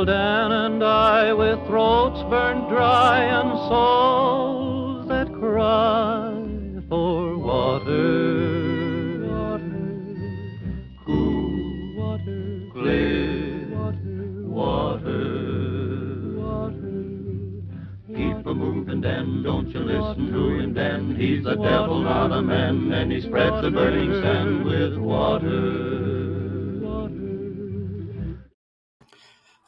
Uncle Dan and I, with throats burned dry and souls that cry for water. Water, cool water, clear water. Keep a moving, Dan, don't you listen to him, Dan. He's the devil, not a man, and he spreads the burning sand with water.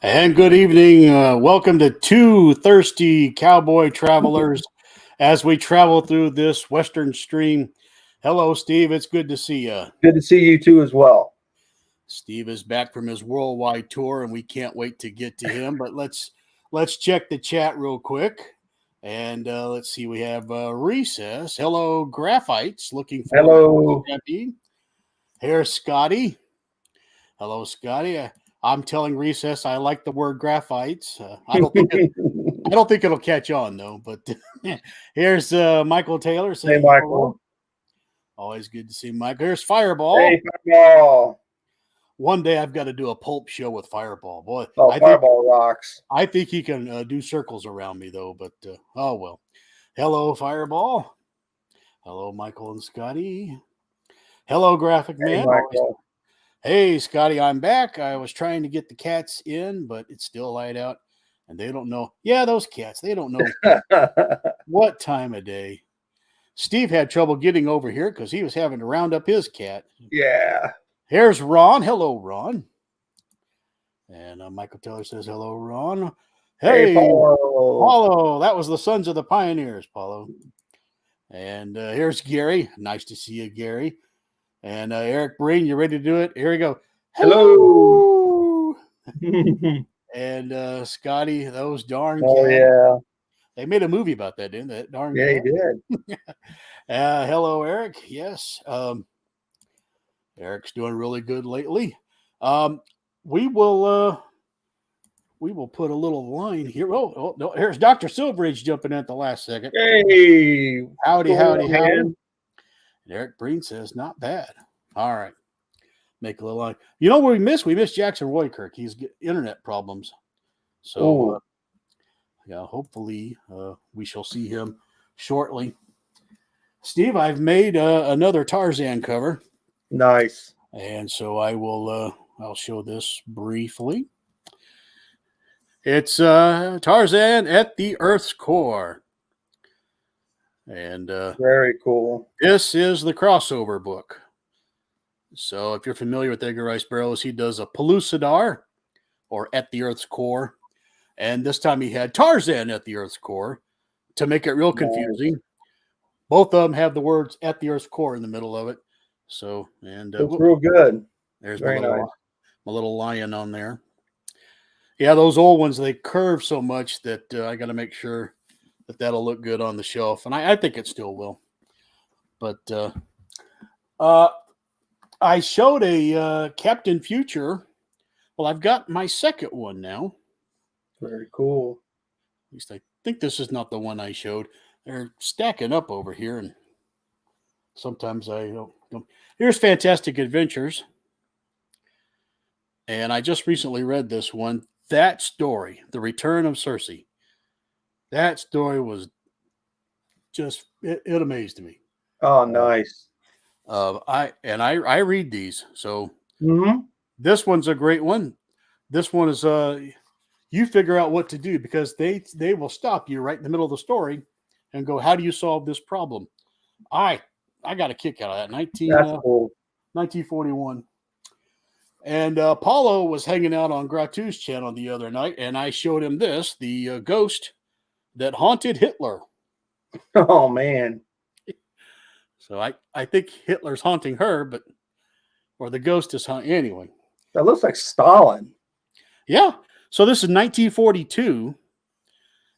And good evening. Welcome to two thirsty cowboy travelers as we travel through this western stream. Hello, Steve. It's good to see you. Good to see you too as well. Steve is back from his worldwide tour, and we can't wait to get to him. But let's check the chat real quick. And let's see. We have Recess. Hello, Graphites. Looking forward Hello. to Stampede. Here's Scotty. Hello, Scotty. I'm telling Recess I like the word graphites. I don't think it'll catch on though. But here's Michael Taylor. Hey, Michael. Hello. Always good to see Mike. Here's Fireball. Hey, Fireball. One day I've got to do a pulp show with Fireball. Boy, Fireball rocks. I think he can do circles around me though. But oh well. Hello, Fireball. Hello, Michael and Scotty. Hello, Graphic Man. Michael. Hey, Scotty, I'm back. I was trying to get the cats in, but it's still light out, and they don't know. Yeah, those cats, they don't know what time of day. Steve had trouble getting over here because he was having to round up his cat. Yeah. Here's Ron. Hello, Ron. And Michael Taylor says, hello, Ron. Hey, Paulo. That was the Sons of the Pioneers, Paulo. And here's Gary. Nice to see you, Gary. And Eric Breen, you ready to do it? Here we go. Hello. And Scotty, those darn cats. Oh, yeah. They made a movie about that, didn't they? Darn yeah, cat. He did. Hello, Eric. Yes. Eric's doing really good lately. We will put a little line here. Oh, no, here's Dr. Silveridge jumping in at the last second. Hey. Howdy, howdy, howdy. Eric Breen says, not bad. All right. Make a little line. You know what we missed? We missed Jackson Roykirk. He's got internet problems. So, yeah, hopefully we shall see him shortly. Steve, I've made another Tarzan cover. Nice. And so I'll show this briefly. It's Tarzan at the Earth's core. And very cool. This is the crossover book. So if you're familiar with Edgar Rice Burroughs, he does a Pellucidar or At the Earth's Core. And this time he had Tarzan at the Earth's Core to make it real confusing. Nice. Both of them have the words At the Earth's Core in the middle of it. So, and it's real good. There's my little lion on there. Yeah, those old ones, they curve so much that I got to make sure that'll look good on the shelf. And I think it still will. But I showed a Captain Future. Well, I've got my second one now. Very cool. At least I think this is not the one I showed. They're stacking up over here. And sometimes I don't. Here's Fantastic Adventures. And I just recently read this one. That story, The Return of Circe. That story was just, it amazed me. Oh, nice. I read these. So This one's a great one. This one is, you figure out what to do because they will stop you right in the middle of the story and go, how do you solve this problem? I got a kick out of that. 1941. And Paulo was hanging out on Gratu's channel the other night, and I showed him this, the ghost that haunted Hitler. Oh, man. So I think Hitler's haunting her, or the ghost is haunting. Anyway. That looks like Stalin. Yeah. So this is 1942.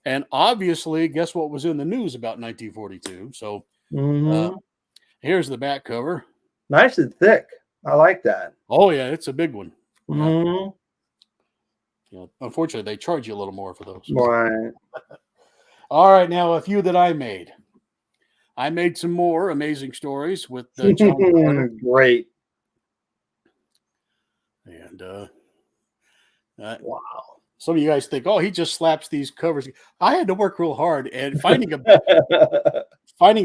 And obviously, guess what was in the news about 1942? So here's the back cover. Nice and thick. I like that. Oh, yeah. It's a big one. Mm-hmm. Yeah, unfortunately, they charge you a little more for those. Right. All right. Now, a few that I made. I made some more amazing stories with John Great. And wow. some of you guys think, oh, he just slaps these covers. I had to work real hard, and finding a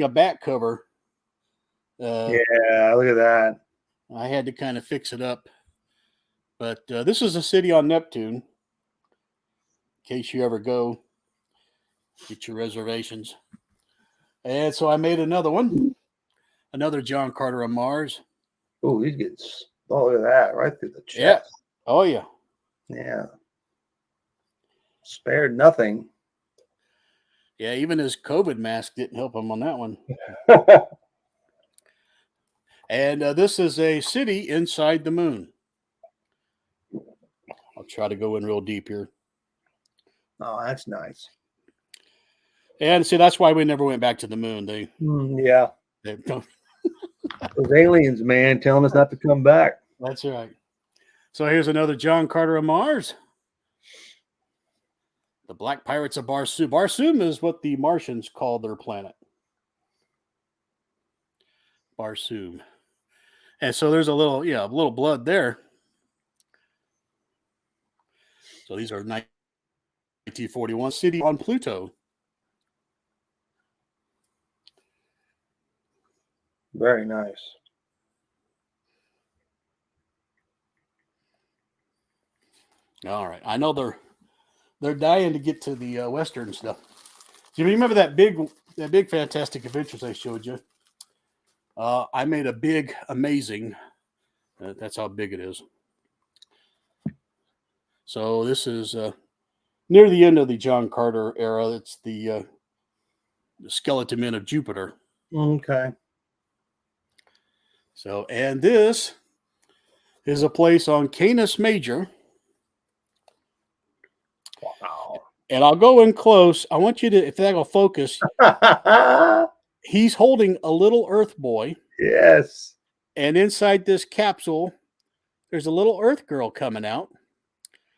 back cover. Yeah, look at that. I had to kind of fix it up. But this is a city on Neptune. In case you ever go, get your reservations. And so I made another one. Another John Carter on Mars. Oh, he gets, oh, look at that, right through the chest. Yeah. Oh, yeah. Yeah. Spared nothing. Yeah, even his COVID mask didn't help him on that one. And this is a city inside the moon. I'll try to go in real deep here. Oh, that's nice. And see, that's why we never went back to the moon. Yeah. Those aliens, man, telling us not to come back. That's right. So here's another John Carter on Mars. The Black Pirates of Barsoom. Barsoom is what the Martians call their planet. Barsoom. And so there's a little blood there. So these are 1941 city on Pluto. Very nice. All right. I know they're dying to get to the Western stuff. Do you remember that big Fantastic Adventures I showed you? I made a big, amazing. That's how big it is. So this is near the end of the John Carter era. It's the Skeleton Men of Jupiter. Okay. So, and this is a place on Canis Major. Wow. And I'll go in close. I want you to, if that'll focus, he's holding a little Earth boy. Yes. And inside this capsule, there's a little Earth girl coming out.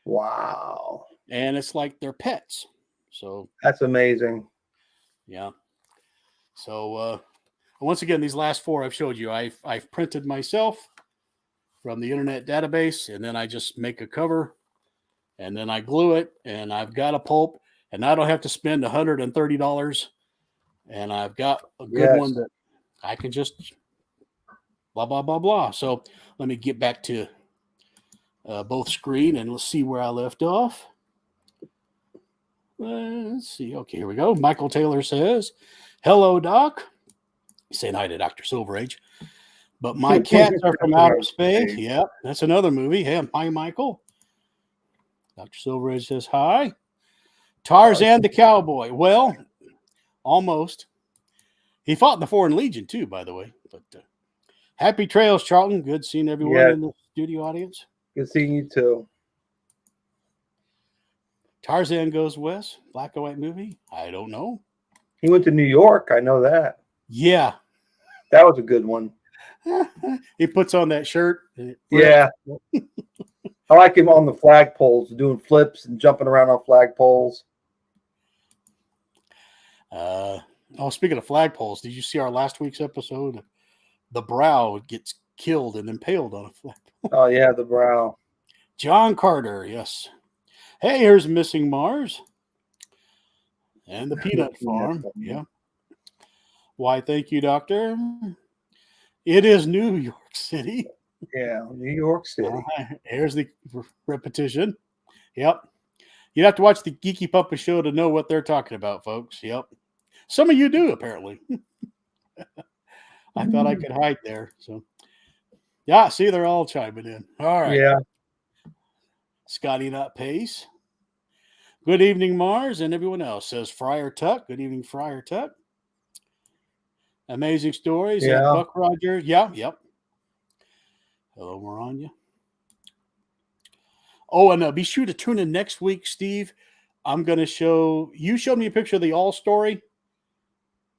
Wow. And it's like they're pets. So that's amazing. Yeah. So once again, these last four I've showed you, I've printed myself from the internet database, and then I just make a cover, and then I glue it, and I've got a pulp, and I don't have to spend $130, and I've got a good one that I can just blah, blah, blah, blah. So let me get back to both screen, and let's see where I left off. Let's see. Okay, here we go. Michael Taylor says, hello, Doc. He's saying hi to Dr. Silverage. But my cats are from outer space. Yep, that's another movie. Hey, hi, Michael. Dr. Silverage says hi. Tarzan the Cowboy. Well, almost. He fought in the Foreign Legion, too, by the way. But happy trails, Charlton. Good seeing everyone in the studio audience. Good seeing you, too. Tarzan Goes West, black and white movie. I don't know. He went to New York. I know that. Yeah. That was a good one. He puts on that shirt. Yeah. I like him on the flagpoles, doing flips and jumping around on flagpoles. Speaking of flagpoles, did you see our last week's episode? The Brow gets killed and impaled on a flagpole. Oh, yeah, the Brow. John Carter, yes. Hey, here's Missing Mars. And the Peanut Farm. Yeah. Why, thank you, Doctor. It is New York City. Yeah, New York City. Here's the repetition. Yep. You'd have to watch the Geeky Puppa show to know what they're talking about, folks. Yep. Some of you do, apparently. I thought I could hide there. So, yeah, see, they're all chiming in. All right. Yeah. Scotty Nut Pace. Good evening, Mars, and everyone else, says Friar Tuck. Good evening, Friar Tuck. Amazing stories. Yeah. Buck Rogers. Yeah, yep. Hello, Maranya. Oh, and be sure to tune in next week, Steve. I'm going to show you. Showed me a picture of the All Story.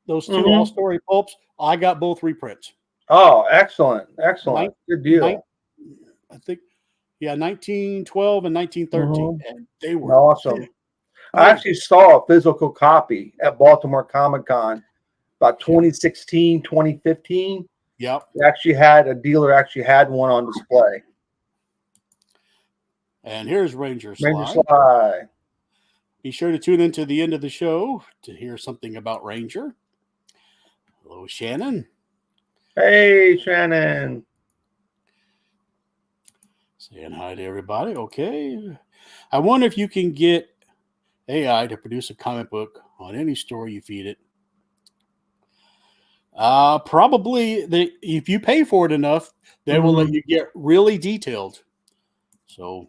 Those two All Story pulps. I got both reprints. Oh, excellent. Excellent. Good deal. I think, 1912 and 1913. And they were awesome. I actually saw a physical copy at Baltimore Comic Gun about 2016, 2015. Yep. A dealer actually had one on display. And here's Ranger Ranger Sly. Sly. Be sure to tune in to the end of the show to hear something about Ranger. Hello, Shannon. Hey, Shannon. Saying hi to everybody. Okay. I wonder if you can get AI to produce a comic book on any story you feed it. Probably if you pay for it enough, they will let you get really detailed. So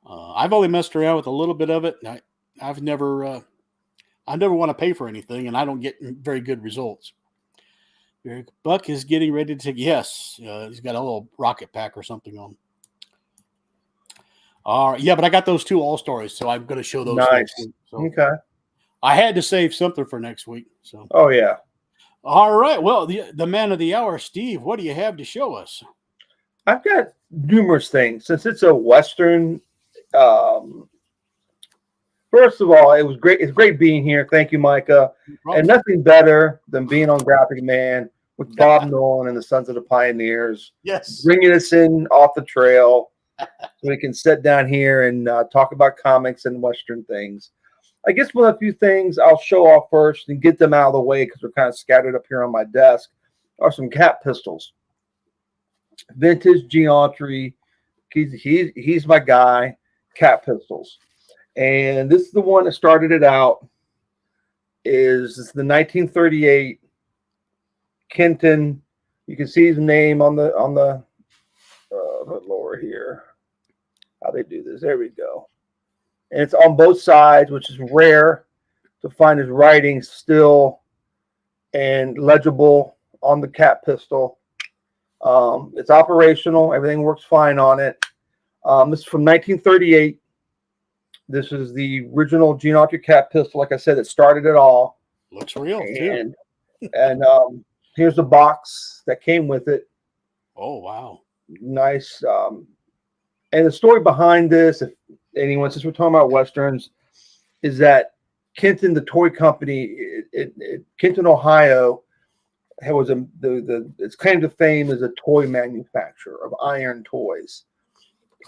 I've only messed around with a little bit of it. And I never want to pay for anything, and I don't get very good results. Buck is getting ready to take. Yes, he's got a little rocket pack or something on. All right, yeah, but I got those 2 all stories, so I'm going to show those next week. So okay. I had to save something for next week. So. Oh yeah. All right. Well, the man of the hour, Steve. What do you have to show us? I've got numerous things. Since it's a Western, first of all, it was great. It's great being here. Thank you, Micah. And nothing better than being on Graphic Man with Bob Nolan and the Sons of the Pioneers. Yes. Bringing us in off the trail so we can sit down here and talk about comics and Western things. I guess one of the few things I'll show off first and get them out of the way because we're kind of scattered up here on my desk are some Cat pistols. Vintage geometry. He's my guy. Cat pistols. And this is the one that started it out. It's the 1938 Kenton. You can see his name on the lower here. How they do this? There we go. And it's on both sides, which is rare to find his writing still and legible on the Cat pistol. It's operational. Everything works fine on it. This is from 1938. This is the original geometry Cat pistol. Like I said, it started it all. Looks real, too. And here's the box that came with it. Oh, wow. Nice. And the story behind this, if anyone, since we're talking about Westerns, is that Kenton, the toy company, Kenton, Ohio, was its claim to fame as a toy manufacturer of iron toys.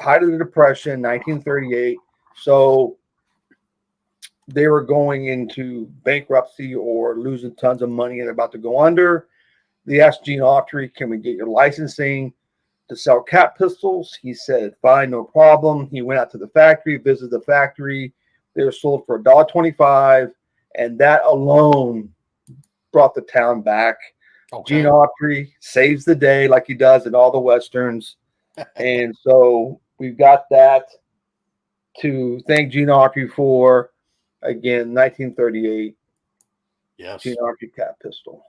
Height of the Depression, 1938. So they were going into bankruptcy or losing tons of money and about to go under. They asked Gene Autry, can we get your licensing to sell Cat pistols? He said, fine, no problem. He went out to the factory, visited the factory. They were sold for $1.25, and that alone brought the town back. Okay. Gene Autry saves the day like he does in all the Westerns. And so we've got that to thank Gene Autry for, again, 1938. Yes. Gene Autry Cat pistol.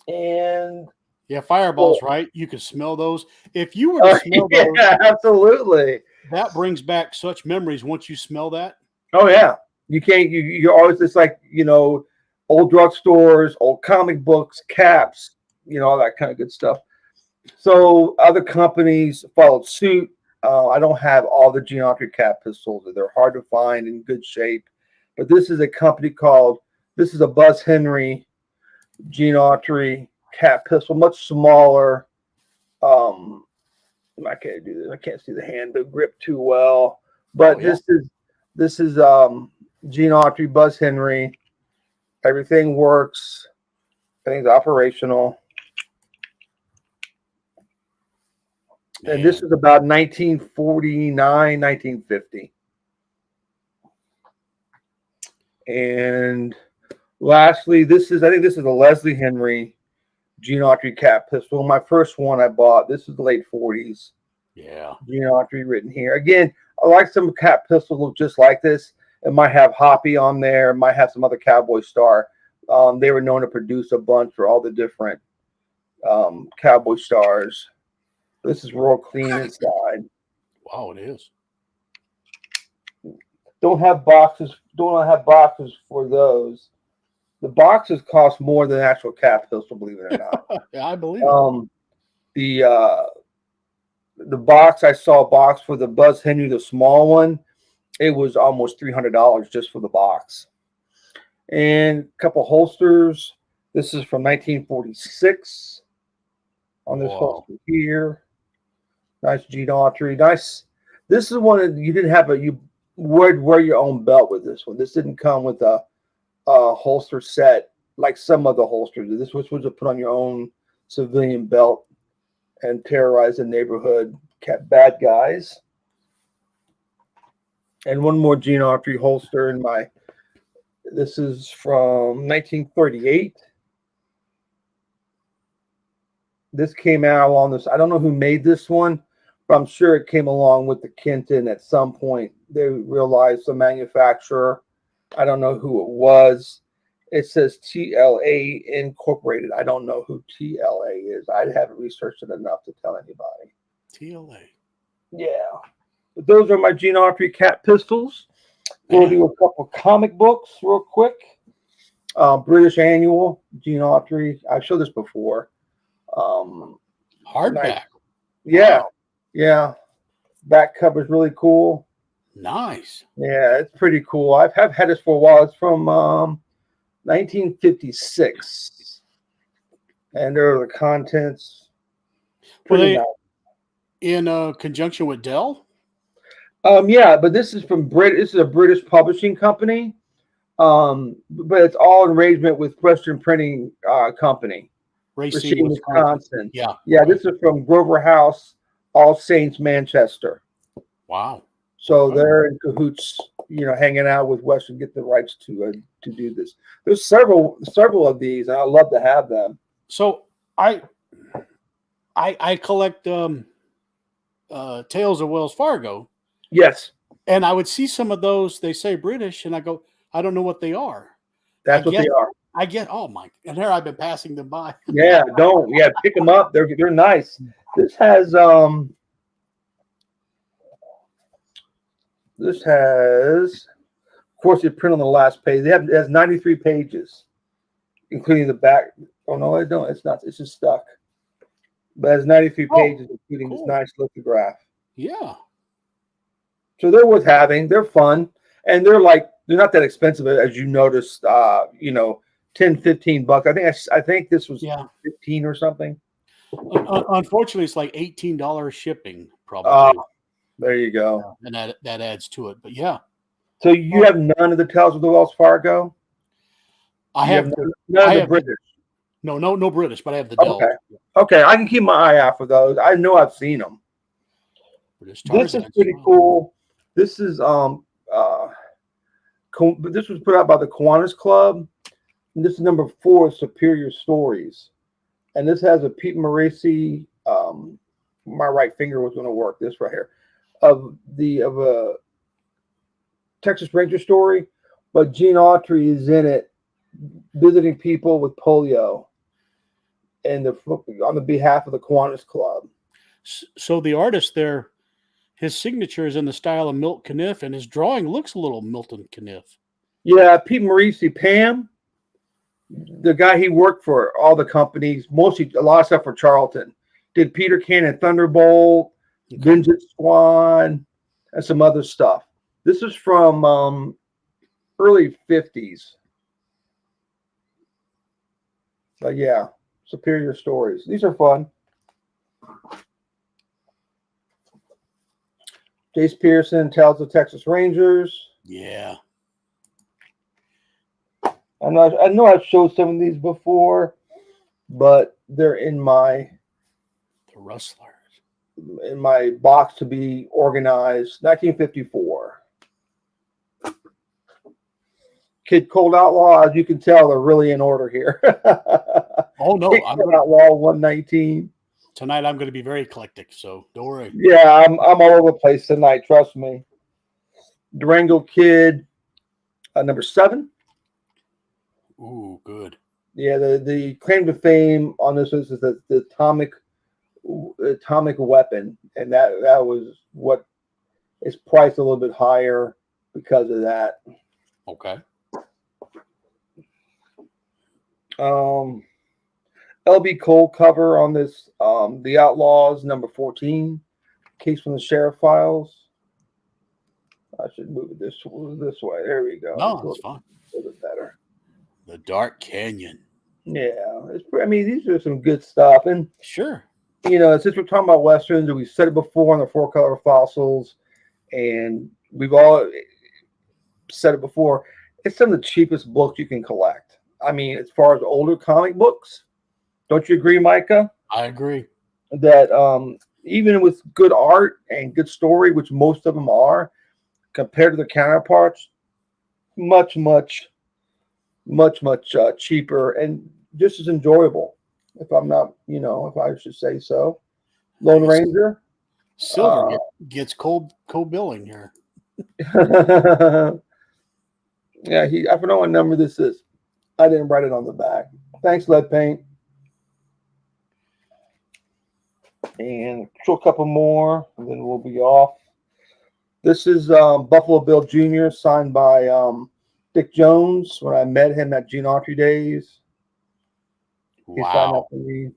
And yeah, fireballs, right? You can smell those. If you were to smell those, absolutely. That brings back such memories once you smell that. Oh yeah. You can't, you're always, it's like, old drugstores, old comic books, caps, all that kind of good stuff. So other companies followed suit. I don't have all the Gene Autry Cat pistols. They're hard to find in good shape. But this is a company this is a Buzz Henry Gene Autry Cat pistol, much smaller. I can't do this. I can't see the hand to grip too well. But this is Gene Autry, Buzz Henry. Everything works. Everything's operational. Man. And this is about 1949, 1950. And lastly, I think this is a Leslie Henry Gene Autry Cat pistol. My first one I bought. This is the late 40s. Yeah. Gene Autry written here. Again, I like some Cat pistols look just like this. It might have Hoppy on there. It might have some other Cowboy Star. They were known to produce a bunch for all the different Cowboy Stars. This is real clean inside. Wow, it is. Don't have boxes for those. The boxes cost more than actual Cat pistol, believe it or not. Yeah, I believe it. The box, I saw a box for the Buzz Henry, the small one. It was almost $300 just for the box. And a couple holsters. This is from 1946 on this holster here. Nice Gene Autry. Nice. This is one that you didn't have you would wear your own belt with this one. This didn't come with a holster set like some of the holsters. This was to put on your own civilian belt and terrorize the neighborhood, kept bad guys. And one more Gene Autry holster in my. This is from 1938. This came out along this. I don't know who made this one, but I'm sure it came along with the Kenton at some point. They realized the manufacturer. I don't know who it was. It says TLA Incorporated. I don't know who TLA is. I haven't researched it enough to tell anybody. TLA. Yeah. But those are my Gene Autry cat pistols. We'll do a couple comic books real quick. British Annual, Gene Autry. I've showed this before. Hardback. Nice. Yeah. Wow. Yeah. Back cover's really cool. Nice. Yeah, it's pretty cool. I've had this for a while. It's from 1956. And there are the contents. Were Pretty they nice. in conjunction with Dell? Yeah, but this is from This is a British publishing company. But it's all arrangement with Western Printing Company. Racine, Wisconsin. Yeah. Yeah, this is from Grover House, All Saints, Manchester. Wow. So they're in cahoots, hanging out with Western, get the rights to do this. There's several of these, and I'd love to have them. So I collect Tales of Wells Fargo. Yes, and I would see some of those. They say British, and I go, I don't know what they are. That's what they are. I get, oh my, and here I've been passing them by. Yeah, pick them up. They're nice. This has of course, it's printed on the last page. It has 93 pages, including the back. Oh no, I don't. It's not. It's just stuck. But it has 93 pages, including this nice lithograph. Yeah. So they're worth having. They're fun, and they're not that expensive, as you noticed. $10, $15. I think this was 15 or something. Unfortunately, it's like $18 shipping, probably. There you go. And that adds to it. But yeah. So you have none of the Tales of the Wells Fargo? I have none of the British. No British, but I have the Dell. Okay, I can keep my eye out for those. I know I've seen them. This is pretty cool. This is this was put out by the Kiwanis Club. And this is number 4, Superior Stories. And this has a Pete Morisi. My right finger was going to work. This right here of a Texas Ranger story, but Gene Autry is in it, visiting people with polio, and on the behalf of the Kiwanis Club. So the artist there, his signature is in the style of Milt Caniff, and his drawing looks a little Milton Caniff. Yeah, Pete Morisi, Pam, the guy he worked for all the companies, mostly a lot of stuff for Charlton. Did Peter Cannon, Thunderbolt, Vengeance Squad, and some other stuff. This is from early 50s. So yeah, Superior Stories. These are fun. Jace Pearson, Tales of Texas Rangers. Yeah. I know I've showed some of these before, but they're in my box to be organized. 1954. Kid Cold Outlaw, as you can tell, they're really in order here. Oh no, Kid Cold Outlaw 119. Tonight I'm going to be very eclectic, so don't worry. Yeah, I'm all over the place tonight. Trust me. Durango Kid, number 7. Ooh, good. Yeah, the claim to fame on this is the atomic weapon, and that was what is priced a little bit higher because of that. Okay. LB Cole cover on this, The Outlaws, number 14, Case from the Sheriff Files. I should move it this way. There we go. No, that's fine. A little bit better. The Dark Canyon. Yeah, these are some good stuff, and sure. Since we're talking about westerns, and we said it before on the 4-Color Fossils, and we've all said it before. It's some of the cheapest books you can collect. I mean, as far as older comic books, don't you agree, Micah? I agree. That even with good art and good story, which most of them are, compared to their counterparts, much, much, much, much cheaper and just as enjoyable. If I'm not, if I should say so. Lone Ranger. Silver gets cold billing here. Yeah, I forgot what number this is. I didn't write it on the back. Thanks, Lead Paint. And show a couple more, and then we'll be off. This is Buffalo Bill Jr., signed by Dick Jones. When I met him at Gene Autry days, he signed up for me.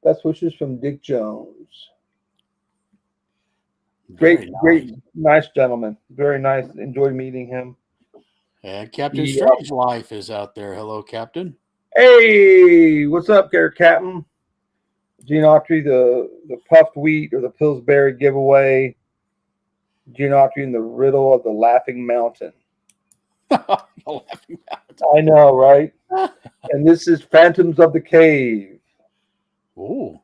Best wishes from Dick Jones. Great, nice gentleman. Very nice. Enjoyed meeting him. And Captain Strange Life is out there. Hello, Captain. Hey, what's up there, Captain? Gene Autry, the puffed wheat or the Pillsbury giveaway. Gene Autry in the riddle of the Laughing Mountain. The Laughing Mountain. I know, right? And this is Phantoms of the Cave. Ooh.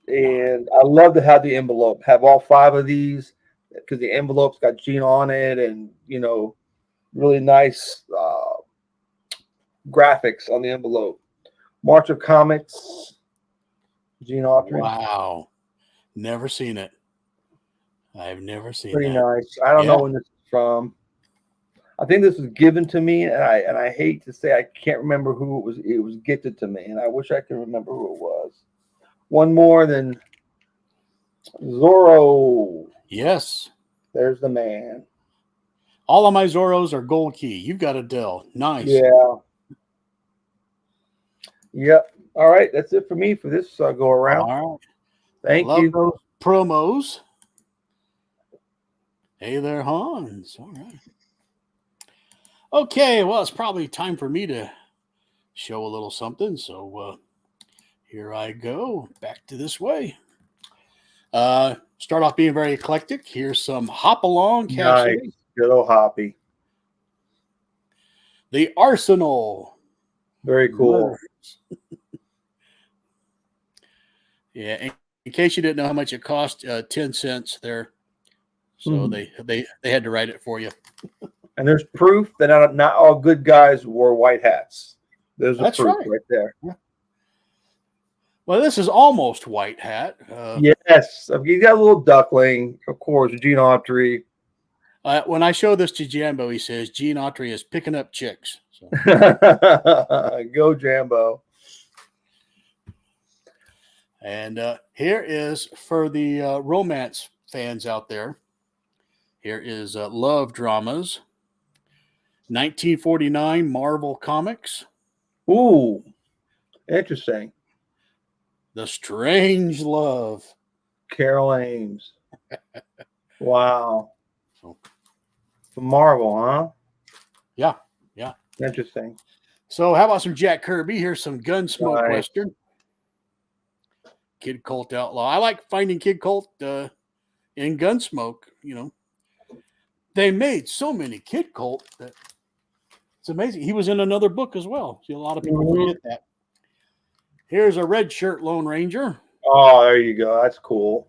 And I love to have the envelope. Have all 5 of these because the envelope's got Gene on it, and really nice graphics on the envelope. March of Comics, Gene Autry. Wow. Never seen it. I've never seen it. Pretty nice. I don't know when this is from. I think this was given to me, and I hate to say I can't remember who it was. It was gifted to me, and I wish I could remember who it was. One more than Zorro. Yes. There's the man. All of my Zorros are gold key. You've got a Dell. Nice. Yeah. Yep. All right. That's it for me for this go around. All right. Thank Love you. Those promos. Hey there, Hans. All right. Okay. Well, it's probably time for me to show a little something. So here I go. Back to this way. Start off being very eclectic. Here's some Hop Along cachet. Nice. Good old Hoppy. The Arsenal. Very cool. Yeah, in case you didn't know how much it cost, 10 cents there. So they had to write it for you. And there's proof that not all good guys wore white hats. There's a proof right there. Yeah. Well, this is almost white hat. Yes. You got a little duckling, of course, Gene Autry. When I show this to Jambo, he says Gene Autry is picking up chicks. So. Go, Jambo. And here is for the romance fans out there. Here is Love Dramas, 1949 Marvel Comics. Ooh, interesting. The Strange Love. Carol Ames. Wow. Marvel, huh? Yeah. Interesting. So how about some Jack Kirby? Here's some Gunsmoke Western. Kid Colt Outlaw. I like finding Kid Colt in Gunsmoke. They made so many Kid Colt that it's amazing. He was in another book as well. See, a lot of people forget that. Here's a red shirt Lone Ranger. Oh, there you go. That's cool.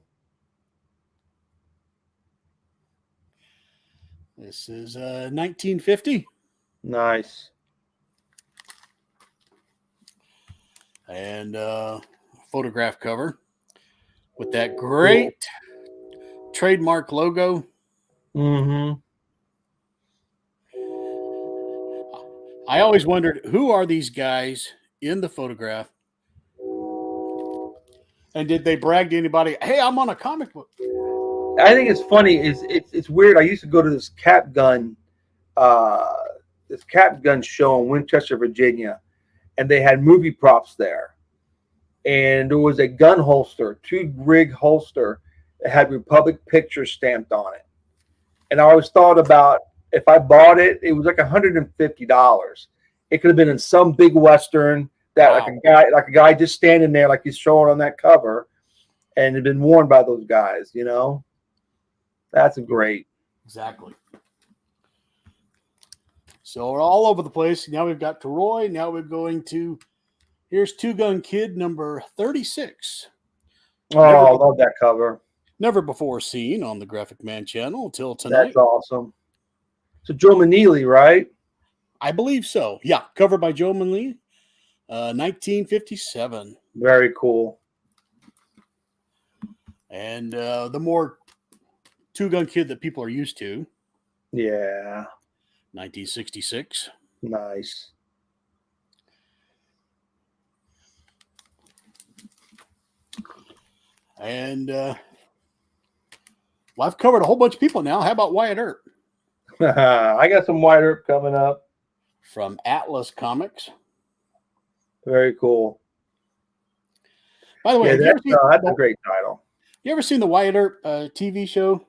This is 1950. Nice. And photograph cover with that great trademark logo. Mm-hmm. I always wondered, who are these guys in the photograph? And did they brag to anybody? Hey, I'm on a comic book. I think it's funny. It's weird. I used to go to this cap gun show in Winchester, Virginia, and they had movie props there. And there was a gun holster, 2-rig holster that had Republic Pictures stamped on it. And I always thought about, if I bought it, it was like $150. It could have been in some big Western that like a guy just standing there like he's showing on that cover. and had been worn by those guys. That's great. Exactly. So we're all over the place. Now we've got to Roy. Now we're going to, here's Two Gun Kid number 36. Oh, I love that cover. Never before seen on the Graphic Man channel until tonight. That's awesome. So Joe Manili, right? I believe so. Yeah, covered by Joe Manili, 1957. Very cool. And the more Two Gun Kid that people are used to. Yeah. 1966. Nice. And well, I've covered a whole bunch of people now. How about Wyatt Earp? I got some Wyatt Earp coming up. From Atlas Comics. Very cool. By the way, that's a great title. You ever seen the Wyatt Earp TV show?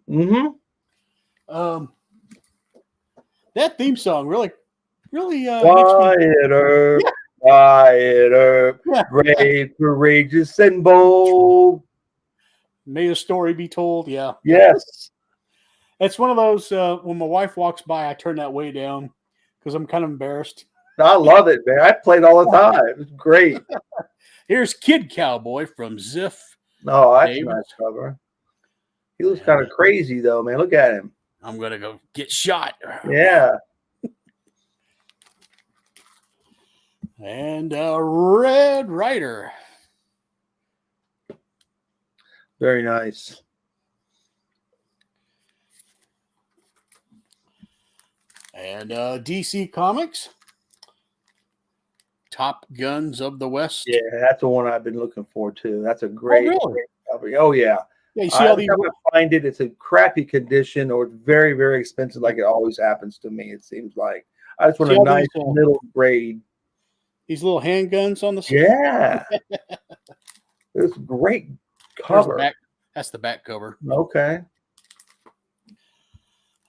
Mm-hmm. That theme song really Wyatt Earp, Wyatt Earp, brave, courageous, and bold. May a story be told. Yeah. Yes. It's one of those when my wife walks by, I turn that way down because I'm kind of embarrassed. I love it, man. I play it all the time. It's great. Here's Kid Cowboy from Ziff. Oh, that's a nice cover. He looks kind of crazy, though, man. Look at him. I'm going to go get shot. Yeah. And Red Rider. Very nice. And DC Comics. Top Guns of the West. Yeah, that's the one I've been looking for, too. That's a great, great cover. Oh, yeah. Yeah, you see all these. Every time I find it, it's a crappy condition or very, very expensive, like it always happens to me, it seems like. I just want a nice middle grade. These little handguns on the side. Yeah. It's a great cover. That's the back cover. Okay.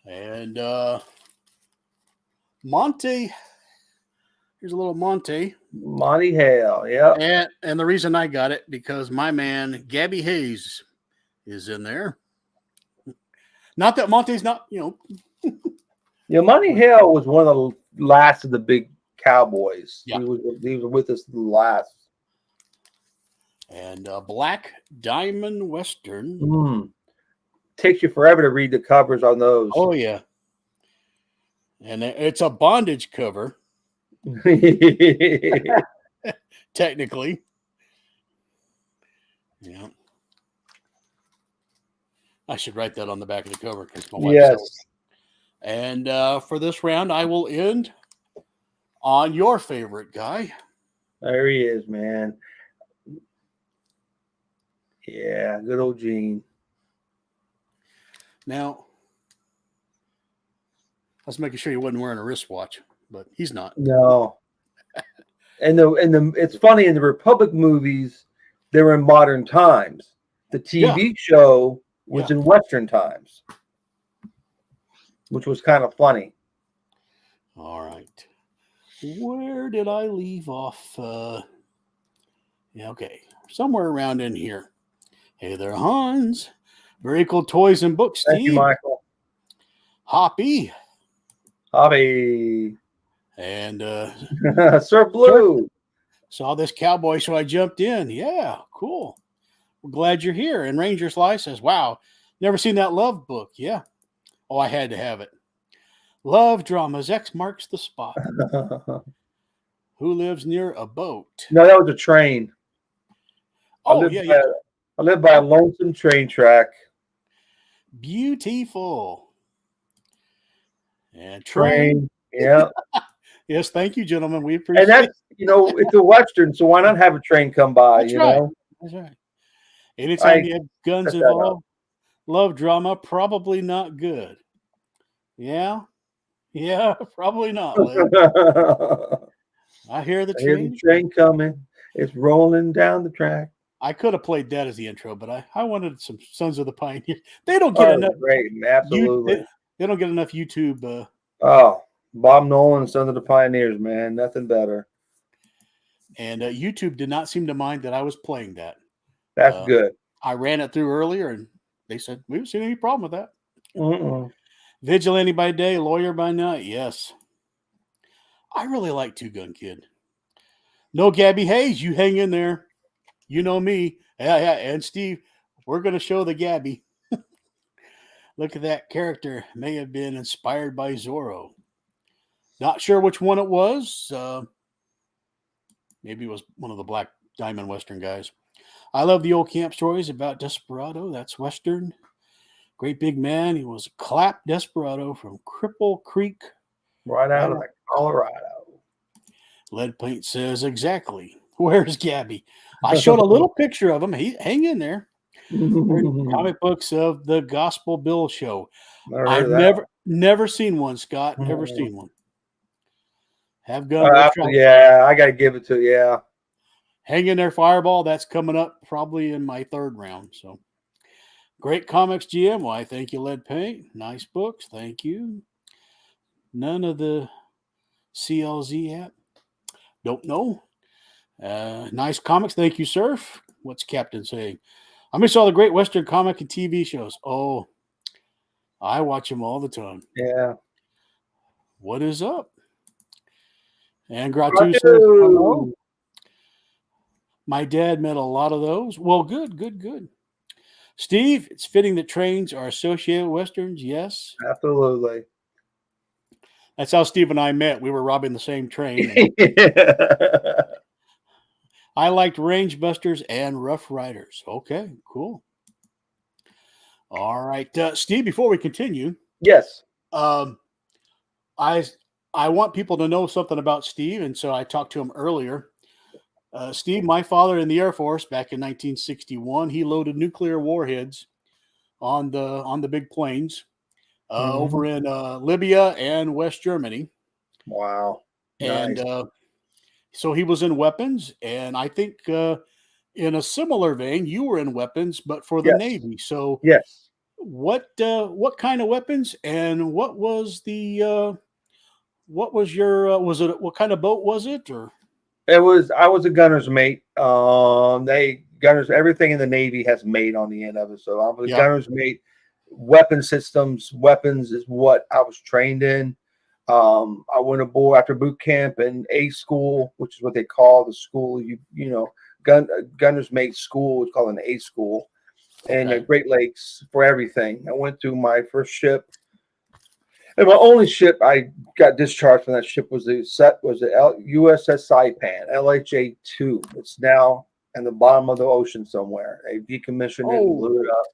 And Monty. Here's a little Monty. Monty Hale, yeah. And the reason I got it, because my man, Gabby Hayes, is in there. Not that Monty's not, Yeah, Monty Hale was one of the last of the big cowboys. Yeah. He was with us the last. And Black Diamond Western. Takes you forever to read the covers on those. Oh, yeah. And it's a bondage cover. Technically. Yeah. I should write that on the back of the cover because my wife said. And for this round, I will end on your favorite guy. There he is, man. Yeah, good old Gene. Now, I was making sure he wasn't wearing a wristwatch, but he's not. No. And it's funny, in the Republic movies, they were in modern times. The TV show was in Western times, which was kind of funny. All right. Where did I leave off? Okay. Somewhere around in here. Hey there, Hans. Very cool toys and books, Steve. Thank you, Michael. Hoppy. And Sir Blue. Saw this cowboy, so I jumped in. Yeah, cool. We're glad you're here. And Ranger Sly says, wow, never seen that Love book. Yeah. Oh, I had to have it. Love dramas. X marks the spot. Who lives near a boat? No, that was a train. Oh, I live by a lonesome train track. Beautiful. And train. Yeah. Yes, thank you, gentlemen. We appreciate it. And that's, it's a Western, so why not have a train come by, That's right. That's right. Anytime you have guns involved, love drama, probably not good. Yeah? Yeah, probably not. I hear the train. I hear the train coming. It's rolling down the track. I could have played that as the intro, but I wanted some Sons of the Pioneer. They don't get enough. Great, absolutely. They don't get enough YouTube. Bob Nolan, Sons of the Pioneers, man. Nothing better. And YouTube did not seem to mind that I was playing that. That's good. I ran it through earlier, and they said we haven't seen any problem with that. Mm-mm. Vigilante by day, lawyer by night. Yes, I really like Two Gun Kid. No, Gabby Hayes, you hang in there. You know me. Yeah, and Steve, we're going to show the Gabby. Look at that character. May have been inspired by Zorro. Not sure which one it was. Maybe it was one of the Black Diamond Western guys. I love the old camp stories about Desperado. That's Western. Great big man. He was a clap desperado from Cripple Creek. Right out of Colorado. Lead Paint says, exactly. Where's Gabby? I showed a little picture of him. Hang in there. Comic books of the Gospel Bill Show. I've never seen one, Scott. Never seen one. Have gun. Yeah, I got to give it to you. Yeah. Hang in there, Fireball. That's coming up probably in my third round. So great comics, GM. Why, thank you, Lead Paint. Nice books. Thank you. None of the CLZ app. Don't know. Nice comics. Thank you, Surf. What's Captain saying? I miss all the great Western comic and TV shows. Oh, I watch them all the time. Yeah. What is up? And Gratu says, hello. My dad met a lot of those. Well, good. Steve, it's fitting that trains are associated with Westerns. Yes. Absolutely. That's how Steve and I met. We were robbing the same train. I liked Range Busters and Rough Riders. Okay, cool. All right. Steve, before we continue. Yes. I want people to know something about Steve, and so I talked to him earlier. Steve, my father in the Air Force back in 1961, he loaded nuclear warheads on the big planes over in Libya and West Germany. Wow. And nice. So he was in weapons, and I think in a similar vein, you were in weapons, but for the Navy. So yes, what kind of weapons, and what was your what kind of boat was it, or? I was a gunner's mate. Everything in the Navy has mate on the end of it. So I was a gunner's mate. Weapon systems, weapons is what I was trained in. I went aboard after boot camp and A school, which is what they call the school. Gunner's mate school is called an A school, and Great Lakes for everything. I went through my first ship, and my only ship I got discharged from that ship was the USS Saipan, LHA-2. It's now in the bottom of the ocean somewhere. They decommissioned it and blew it up.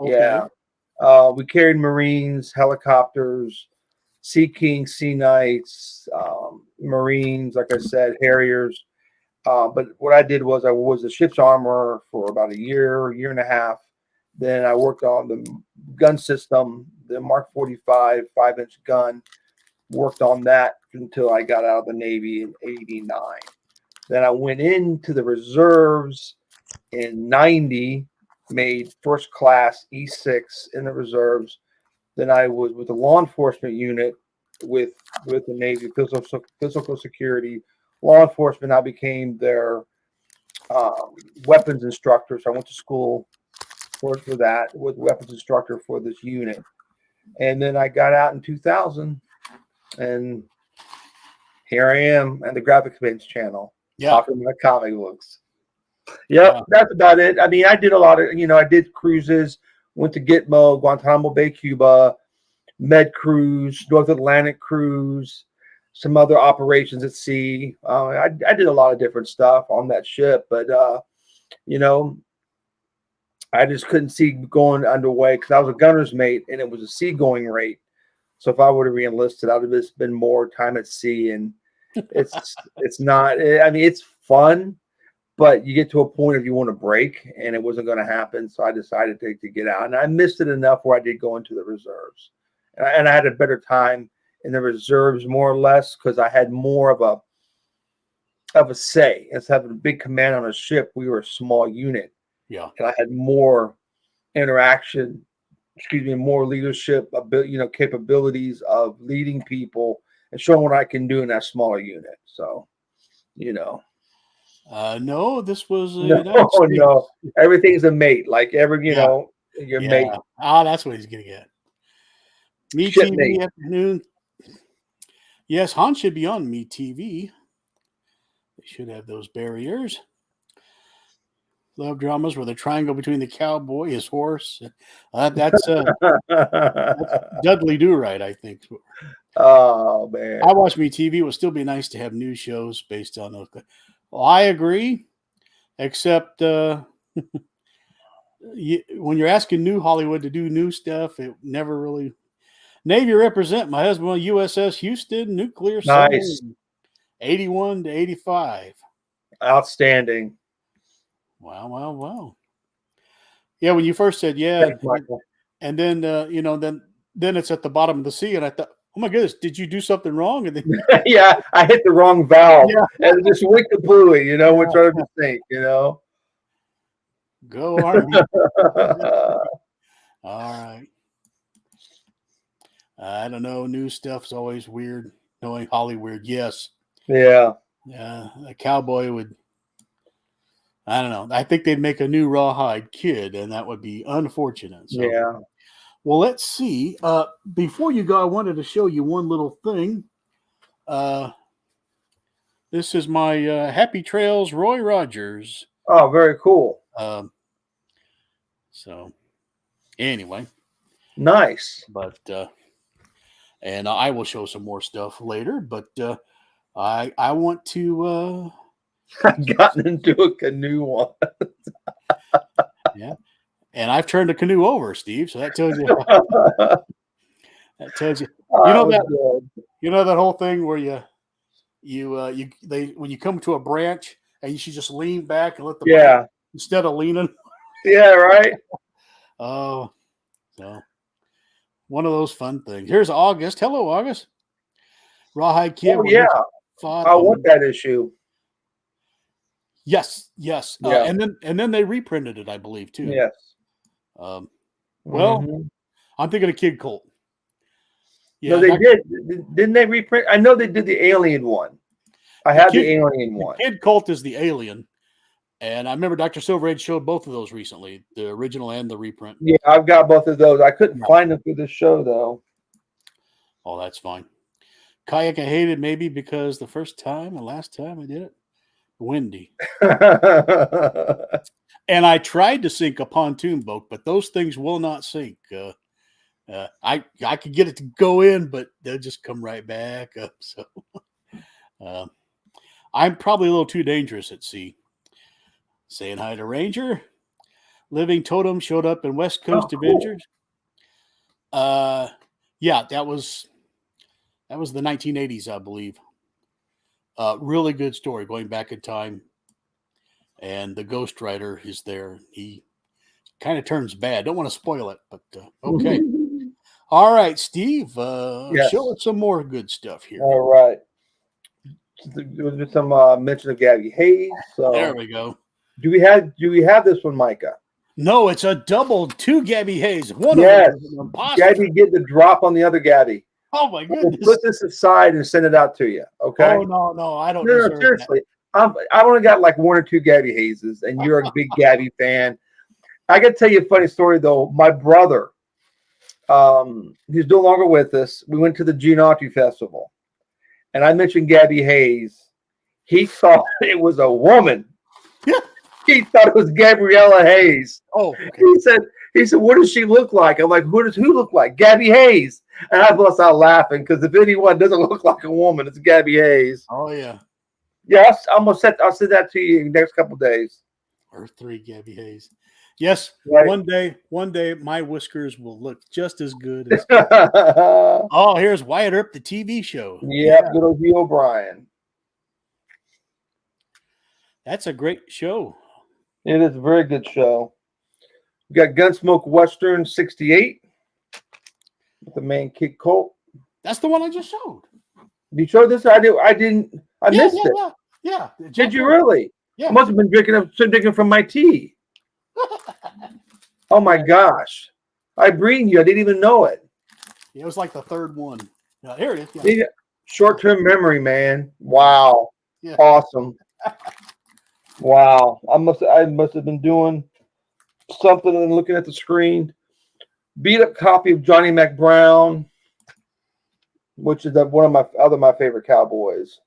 Okay. Yeah, we carried Marines, helicopters, Sea Kings, Sea Knights, Marines, like I said, Harriers. But what I did was I was a ship's armorer for about a year and a half. Then I worked on the gun system, the Mark 45 5-inch gun. Worked on that until I got out of the Navy in '89. Then I went into the reserves in '90, made first class E6 in the reserves. Then I was with the law enforcement unit with the Navy, physical security. Law enforcement, I became their weapons instructor. So I went to school for that with weapons instructor for this unit. And then I got out in 2000, and here I am at the Graphics Bench channel talking about comic books. That's about it. I mean, I did a lot of, I did cruises, went to Gitmo, Guantanamo Bay, Cuba, Med Cruise, North Atlantic Cruise, some other operations at sea. I did a lot of different stuff on that ship, but, I just couldn't see going underway because I was a gunner's mate and it was a seagoing rate. So if I would have re-enlisted, I'd have just been more time at sea, and it's not. I mean, it's fun, but you get to a point if you want to break, and it wasn't going to happen. So I decided to get out, and I missed it enough where I did go into the reserves, and I had a better time in the reserves, more or less, because I had more of a say. Instead of having a big command on a ship, we were a small unit. Yeah, and I had more interaction. More leadership, capabilities of leading people and showing what I can do in that smaller unit. So, No, this was No, United States. no. Everything's a mate. Like every, Yeah. your mate. That's what he's gonna get. Me Ship TV mate. afternoon. Yes, Han should be on Me TV. They should have those barriers. Love dramas where the triangle between the cowboy, his horse. That's Dudley Do Right, I think. Oh man. I watch Me TV. It would still be nice to have new shows based on those. Well, I agree, except when you're asking New Hollywood to do new stuff, it never really. Navy represent my husband on USS Houston nuclear Nice. submarine, 81 to 85. Outstanding. Wow. Yeah, when you first said Thanks, Michael. and then then it's at the bottom of the sea, and I thought, oh my goodness, did you do something wrong? And then Yeah, I hit the wrong valve. Yeah. And it just wicked the buoy, we're trying to think, Go Army. All right. I don't know. New stuff's always weird. Knowing Hollywood, yes. Yeah. Yeah, a cowboy would. I don't know. I think they'd make a new Rawhide Kid, and that would be unfortunate. So. Yeah. Well, let's see. Before you go, I wanted to show you one little thing. This is my Happy Trails Roy Rogers. Oh, very cool. So, anyway. Nice. But, and I will show some more stuff later, but I want to... I've gotten into a canoe once. Yeah. And I've turned the canoe over, Steve. So that tells you. That tells you. You know that whole thing where when you come to a branch and you should just lean back and let the branch, instead of leaning. Yeah, right. Oh, so one of those fun things. Here's August. Hello, August. Rawhide Kid. Oh yeah. I want that issue. Yes. Yeah. And then they reprinted it, I believe, too. Yes. I'm thinking of Kid Colt. Yeah, no, they did. Didn't they reprint? I know they did the Alien one. I have the Alien one. Kid Colt is the Alien. And I remember Dr. Silverade showed both of those recently, the original and the reprint. Yeah, I've got both of those. I couldn't find them for this show, though. Oh, that's fine. Kayak I hated maybe because the first time and last time I did it, windy. And I tried to sink a pontoon boat, but those things will not sink. I could get it to go in, but they'll just come right back up. So I'm probably a little too dangerous at sea. Saying hi to Ranger. Living Totem showed up in West Coast Avengers. Yeah, that was the 1980s, I believe. Really good story going back in time. And the Ghost Rider is there. He kind of turns bad. Don't want to spoil it, but okay. All right, Steve. Show us some more good stuff here. All right. There's some mention of Gabby Hayes. So there we go. Do we have this one, Micah? No, it's a double. 2 Gabby Hayes. One yes. of them is impossible. Gabby get the drop on the other Gabby. Oh my goodness! We'll put this aside and send it out to you. Okay? Oh no, I don't. No, seriously. I've only got like 1 or 2 Gabby Hayeses, and you're a big Gabby fan. I got to tell you a funny story though. My brother, he's no longer with us. We went to the Giannotti Festival, and I mentioned Gabby Hayes. He thought it was a woman. He thought it was Gabriella Hayes. Oh, okay. He said, what does she look like? I'm like, who look like? Gabby Hayes. And I bust out laughing because if anyone doesn't look like a woman, it's Gabby Hayes. Oh yeah. Yeah, I'll send that to you in the next couple of days. Or 3 Gabby Hayes. Yes, right. One day my whiskers will look just as good as Oh, here's Wyatt Earp, the TV show. Yep, good old G. O'Brien. That's a great show. It is a very good show. We got Gunsmoke Western 68 with the man Kid Colt. That's the one I just showed. You showed this? I didn't. I missed it. Yeah. Did you really? Yeah. I must have been drinking from my tea. Oh my gosh! I breathed you. I didn't even know it. It was like the 3rd one. Here it is. Yeah. Short-term memory, man. Wow. Yeah. Awesome. Wow. I must have been doing something and looking at the screen. Beat up copy of Johnny McBrown, which is one of my favorite cowboys.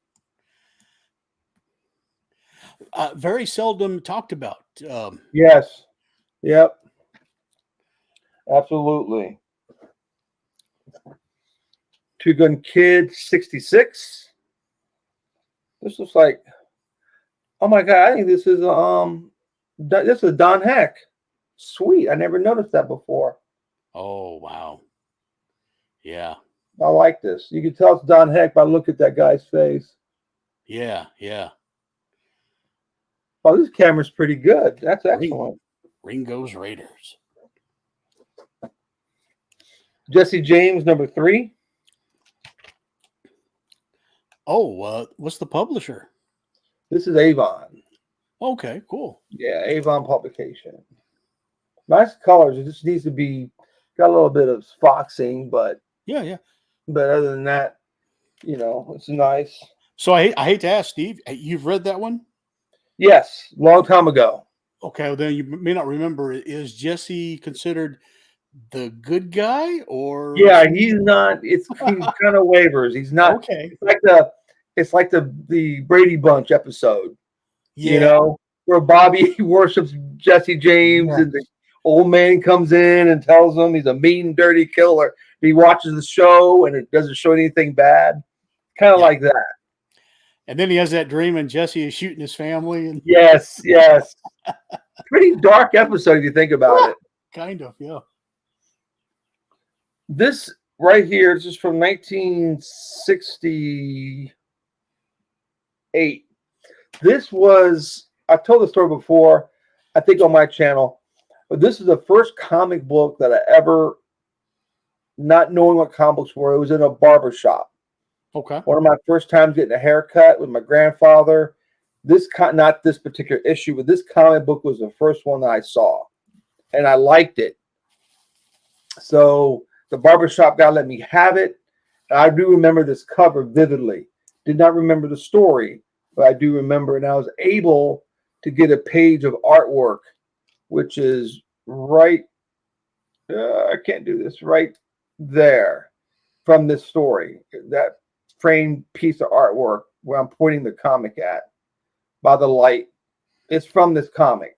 Very seldom talked about. Yes. Yep. Absolutely. Two Gun Kid 66. This looks like, oh my god, I think this is Don Heck. Sweet. I never noticed that before. Oh wow. Yeah. I like this. You can tell it's Don Heck by look at that guy's face. Yeah. Yeah. Oh, this camera's pretty good. That's excellent. Ringo's Raiders. Jesse James, number 3. Oh, what's the publisher? This is Avon. Okay, cool. Yeah, Avon publication. Nice colors. It just needs to be got a little bit of foxing, but yeah. But other than that, it's nice. So I hate to ask, Steve, you've read that one? Yes, long time ago. Okay, well then you may not remember. Is Jesse considered the good guy, or? Yeah, he's not. He kind of wavers. He's not. Okay. It's like the Brady Bunch episode. Yeah. Where Bobby worships Jesse James, and the old man comes in and tells him he's a mean, dirty killer. He watches the show and it doesn't show anything bad. Kind of like that. And then he has that dream, and Jesse is shooting his family. And yes. Pretty dark episode if you think about it. Kind of, yeah. This right here is just from 1968. This was, I told the story before, I think on my channel, but this is the first comic book that I ever, not knowing what comic books were, it was in a barber shop. Okay. One of my first times getting a haircut with my grandfather. Not this particular issue, but this comic book was the first one that I saw, and I liked it. So the barbershop guy let me have it. And I do remember this cover vividly. Did not remember the story, but I do remember, and I was able to get a page of artwork, which is right. I can't do this right there from this story. That framed piece of artwork where I'm pointing the comic at by the light. It's from this comic.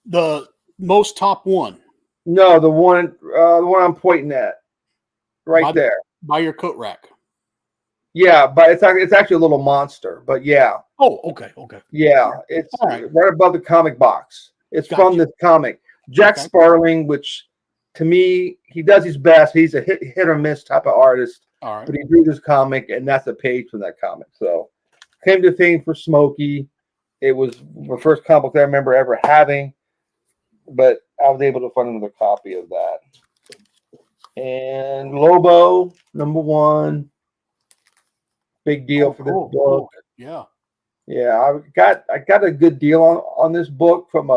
The most top one. No, the one I'm pointing at, there by your coat rack. Yeah, but it's actually a little monster. But yeah. Oh, okay. Yeah, it's right above the comic box. It's from this comic. Jack Sparling, which to me, he does his best. He's a hit or miss type of artist. All right. But he drew this comic, and that's a page from that comic. So came to fame for Smokey. It was the first comic book I remember ever having, but I was able to find another copy of that. And Lobo, number 1. Big deal for this book. Cool. Yeah. Yeah, I got a good deal on this book from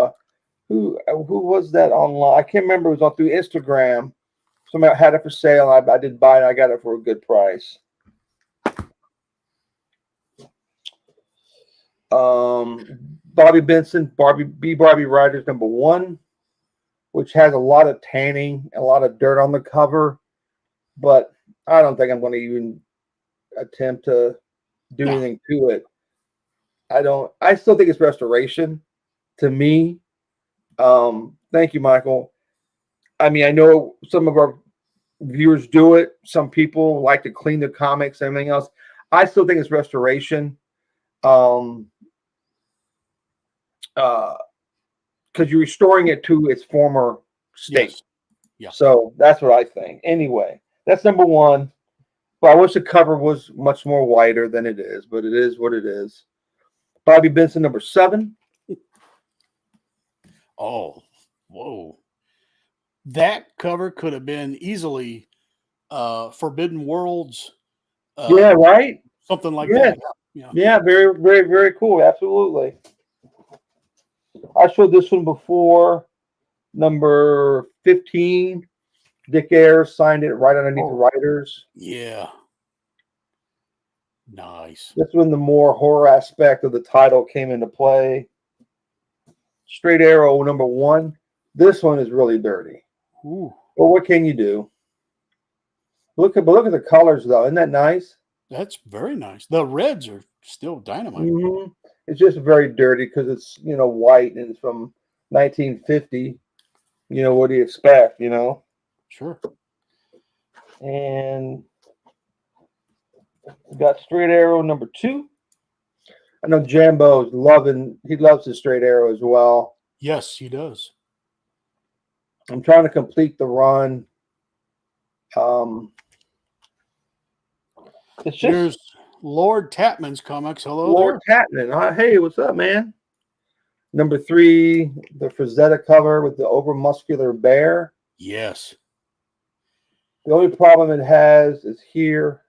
who was that online? I can't remember. It was through Instagram. Somebody had it for sale. I did buy it. I got it for a good price. Bobby Benson, Barbie Riders number 1, which has a lot of tanning, a lot of dirt on the cover, but I don't think I'm going to even attempt to do anything to it. I still think it's restoration to me. Thank you, Michael. I mean, I know some of our viewers do it. Some people like to clean the comics and everything else. I still think it's restoration. Because you're restoring it to its former state. Yes. Yeah. So that's what I think. Anyway, that's number 1. But I wish the cover was much more wider than it is, but it is what it is. Bobby Benson, number 7. Oh, whoa. That cover could have been easily Forbidden Worlds. Yeah, right? Something like that. Yeah, very, very, very cool. Absolutely. I showed this one before. Number 15. Dick Ayers signed it right underneath the writers. Yeah. Nice. That's when the more horror aspect of the title came into play. Straight Arrow #1. This one is really dirty. Ooh, Well, what can you do? Look at the colors though. Isn't that nice? that's very nice. The reds are still dynamite. Mm-hmm. It's just very dirty because it's white and it's from 1950. What do you expect? Sure. And we got Straight Arrow #2. I know Jambo's he loves his Straight Arrow as well. Yes, he does. I'm trying to complete the run. It's just There's Lord Tapman's comics. Hello Lord there. Tatman. Hey, what's up, man? #3, the Frazetta cover with the overmuscular bear. Yes. The only problem it has is here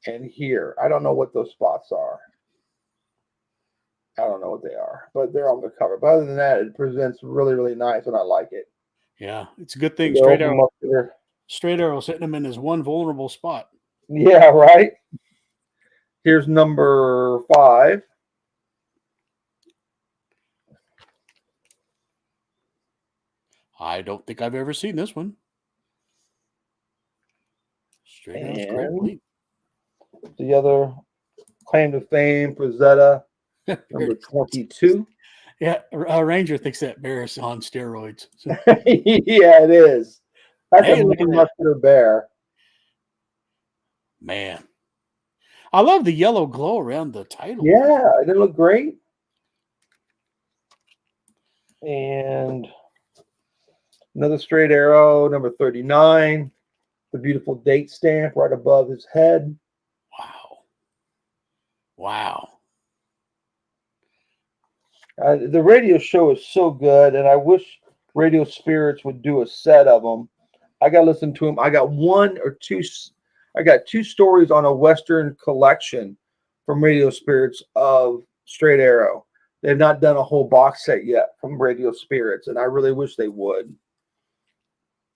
and here. I don't know what those spots are. I don't know what they are, but they're on the cover. But other than that, it presents really, really nice, and I like it. Yeah, it's a good thing The Straight Arrow's hitting him in his one vulnerable spot. Yeah, right. Here's #5. I don't think I've ever seen this one. Straight Arrow's great. And Bleed. the other claim to fame, Frazetta, #22. Yeah, Ranger thinks that bear is on steroids. So, Yeah, it is. That's Hey, a look at that. muscular bear. man, I love the yellow glow around the title. Yeah, it didn't look great. And another Straight Arrow, #39. The beautiful date stamp right above his head. Wow. Wow. The radio show is so good, and I wish Radio Spirits would do a set of them. I got to listen to them. I got two stories on a Western collection from Radio Spirits of Straight Arrow. They've not done a whole box set yet from Radio Spirits, and I really wish they would.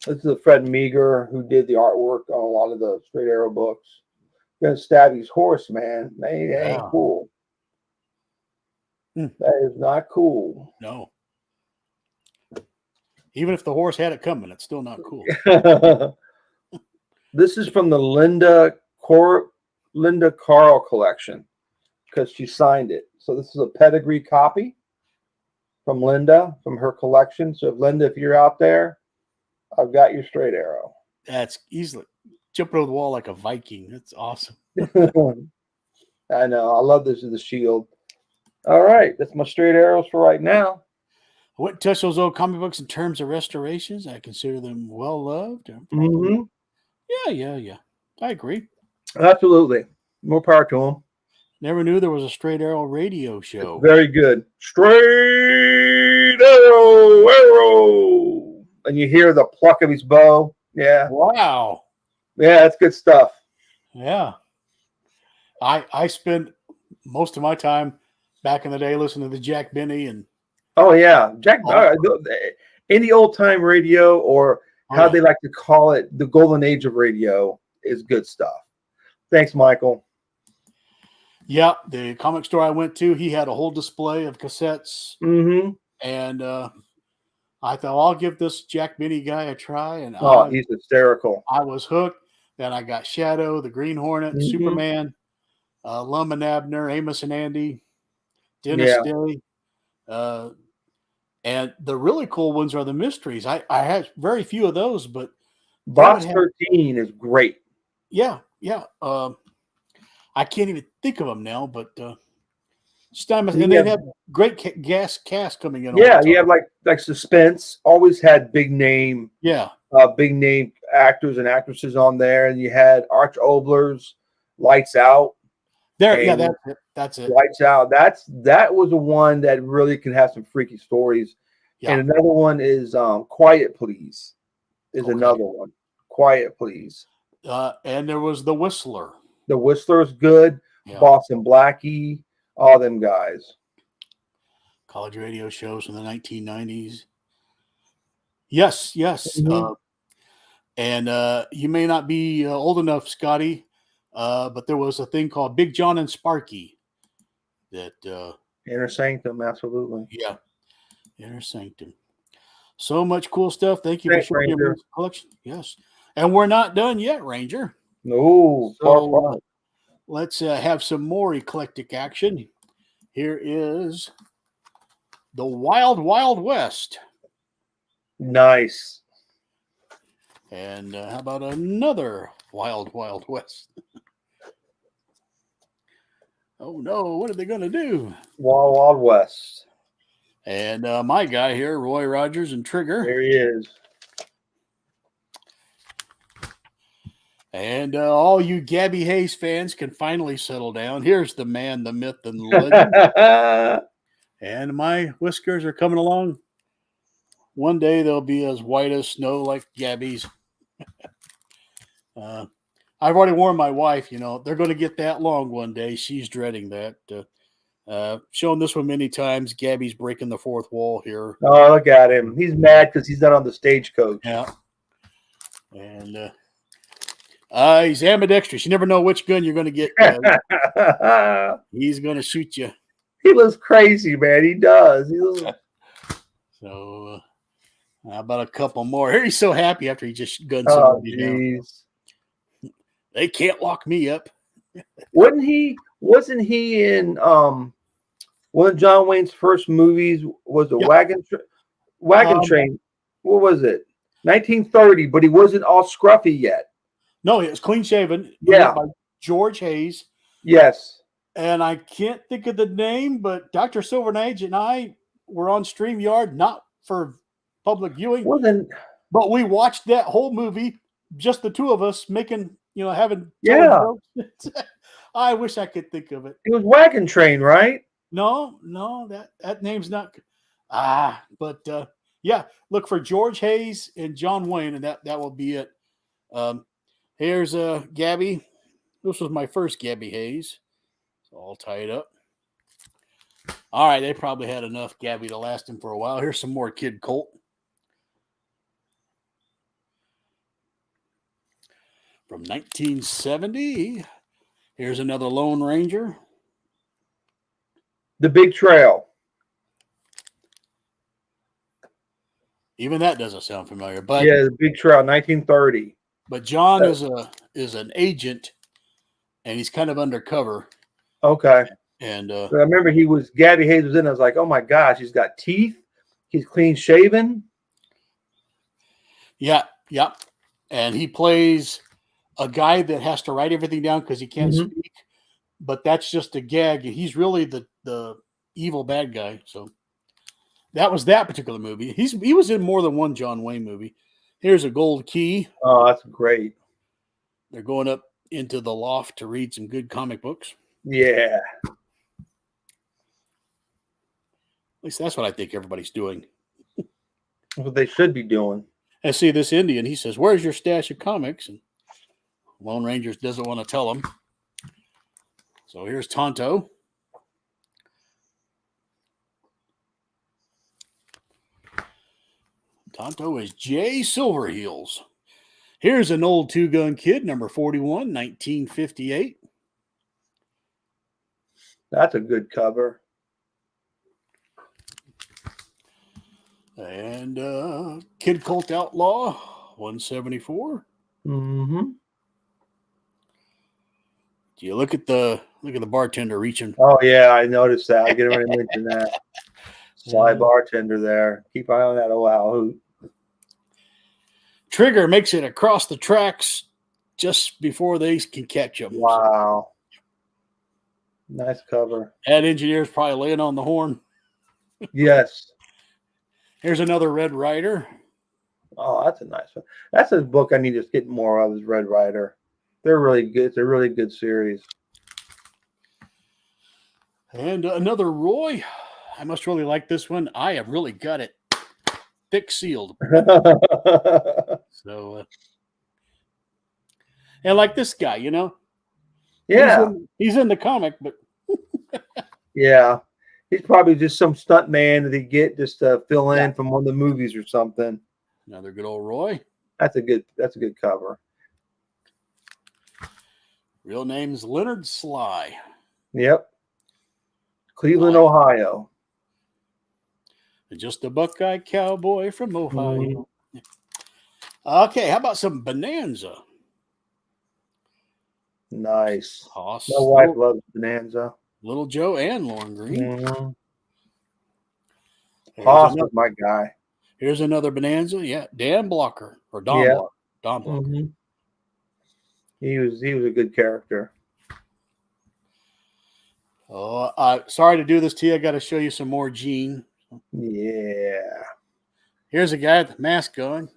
This is Fred Meager who did the artwork on a lot of the Straight Arrow books. Gonna stab his horse, man. That ain't cool. That is not cool. No. Even if the horse had it coming, it's still not cool. This is from the Linda Carl collection because she signed it. So this is a pedigree copy from Linda from her collection. So Linda, if you're out there, I've got your Straight Arrow. That's easily jumping over the wall like a Viking. That's awesome. I know. I love this as the shield. All right. That's my Straight Arrows for right now. I wouldn't touch those old comic books in terms of restorations. I consider them well loved. Mm-hmm. Yeah. I agree. Absolutely. More power to them. Never knew there was a Straight Arrow radio show. It's very good. Straight arrow. And you hear the pluck of his bow. Yeah. Wow. Yeah, that's good stuff. Yeah. I spent most of my time back in the day listening to the Jack Benny and Oh yeah, Jack. Any old time radio, or how they like to call it, the golden age of radio, is good stuff. Thanks, Michael. Yeah, the comic store I went to, he had a whole display of cassettes, Mm-hmm. and I thought, well, I'll give this Jack Benny guy a try, and He's hysterical. I was hooked. Then I got Shadow, the Green Hornet, Superman, Lum and Abner, Amos and Andy, Dennis Day. And the really cool ones are the mysteries. I had very few of those, but Box 13 is great. Yeah. I can't even think of them now, but and they have great cast coming in. Yeah, you have like Suspense. Always had big name actors and actresses on there, and you had Arch Obler's Lights Out. That's it. Lights Out. That was the one that really can have some freaky stories. Yeah. And another one is Quiet Please. Another one. Quiet Please. And there was The Whistler. The Whistler's good. Yeah. Boston Blackie. All them guys. College radio shows from the 1990s. Yes. Mm-hmm. And you may not be old enough, Scotty, but there was a thing called Big John and Sparky. That Inner Sanctum, absolutely. Yeah. Inner Sanctum. So much cool stuff. Thank you Thanks, for showing your Ranger. collection. Yes. And we're not done yet, Ranger. No, far So from it. let's have some more eclectic action. Here is the Wild Wild West. Nice. And how about another Wild Wild West? Oh no, what are they going to do? Wild Wild West. And my guy here, Roy Rogers and Trigger. There he is. And all you Gabby Hayes fans can finally settle down. Here's the man, the myth, and the legend. And my whiskers are coming along. One day they'll be as white as snow like Gabby's. I've already warned my wife, they're going to get that long one day. She's dreading that. Shown this one many times. Gabby's breaking the fourth wall here. Oh, look at him. He's mad because he's not on the stagecoach. Yeah. And he's ambidextrous. You never know which gun you're going to get. He's going to shoot you. He looks crazy, man. He does. So, how about a couple more? Here he's so happy after he just gunned somebody down. They can't lock me up. Wasn't he in one of John Wayne's first movies? Was the Wagon Train? What was it? 1930, but he wasn't all scruffy yet. No, he was clean shaven. Yeah, by George Hayes. Yes. And I can't think of the name, but Dr. Silvernage and I were on StreamYard, not for public viewing. Well, then, but we watched that whole movie, just the two of us making, having jokes. I wish I could think of it. It was Wagon Train, right? No, that name's not. But look for George Hayes and John Wayne, and that will be it. Here's Gabby. This was my first Gabby Hayes. It's all tied up. All right, they probably had enough Gabby to last him for a while. Here's some more Kid Colt. From 1970. Here's another Lone Ranger. The Big Trail. Even that doesn't sound familiar. But yeah, The Big Trail, 1930. But John is an agent, and he's kind of undercover. Okay. And I remember Gabby Hayes was in. I was like, oh my gosh, he's got teeth. He's clean shaven. Yeah. And he plays a guy that has to write everything down because he can't speak. But that's just a gag. He's really the evil bad guy. So that was that particular movie. He was in more than one John Wayne movie. Here's a gold key. Oh, that's great. They're going up into the loft to read some good comic books. Yeah. At least that's what I think everybody's doing. That's what they should be doing. I see this Indian. He says, "Where's your stash of comics?" And Lone Ranger doesn't want to tell him. So here's Tonto. Tonto is Jay Silverheels. Here's an old two-gun kid, number 41, 1958. That's a good cover. And Kid Colt Outlaw, 174. Mm-hmm. Do you look at the bartender reaching? Oh yeah, I noticed that. I didn't really mention that. Sly bartender there. Keep an eye on that old owl hoot. Trigger makes it across the tracks just before they can catch him. Wow. Nice cover. Ad engineer's probably laying on the horn. Yes. Here's another Red Rider. Oh, that's a nice one. That's a book I need to get more of, is Red Rider. They're really good. It's a really good series. And another Roy. I must really like this one. I have really got it thick sealed. So, and like this guy, Yeah. He's in the comic, but yeah. He's probably just some stunt man that they get just to fill in from one of the movies or something. Another good old Roy. That's a good cover. Real name's Leonard Sly. Yep. Cleveland, Ohio. Just a Buckeye cowboy from Ohio. Mhm. Okay, how about some Bonanza? Nice. Hoss, My wife loves Bonanza. Little Joe and Lauren Green. Mhm. Here's Was my guy. Here's another Bonanza. Yeah, Dan Blocker or Don Yeah. Blocker. Don Blocker. Mhm. He was a good character. Oh, sorry to do this to you. I got to show you some more Gene. Yeah. Here's a guy with the mask on.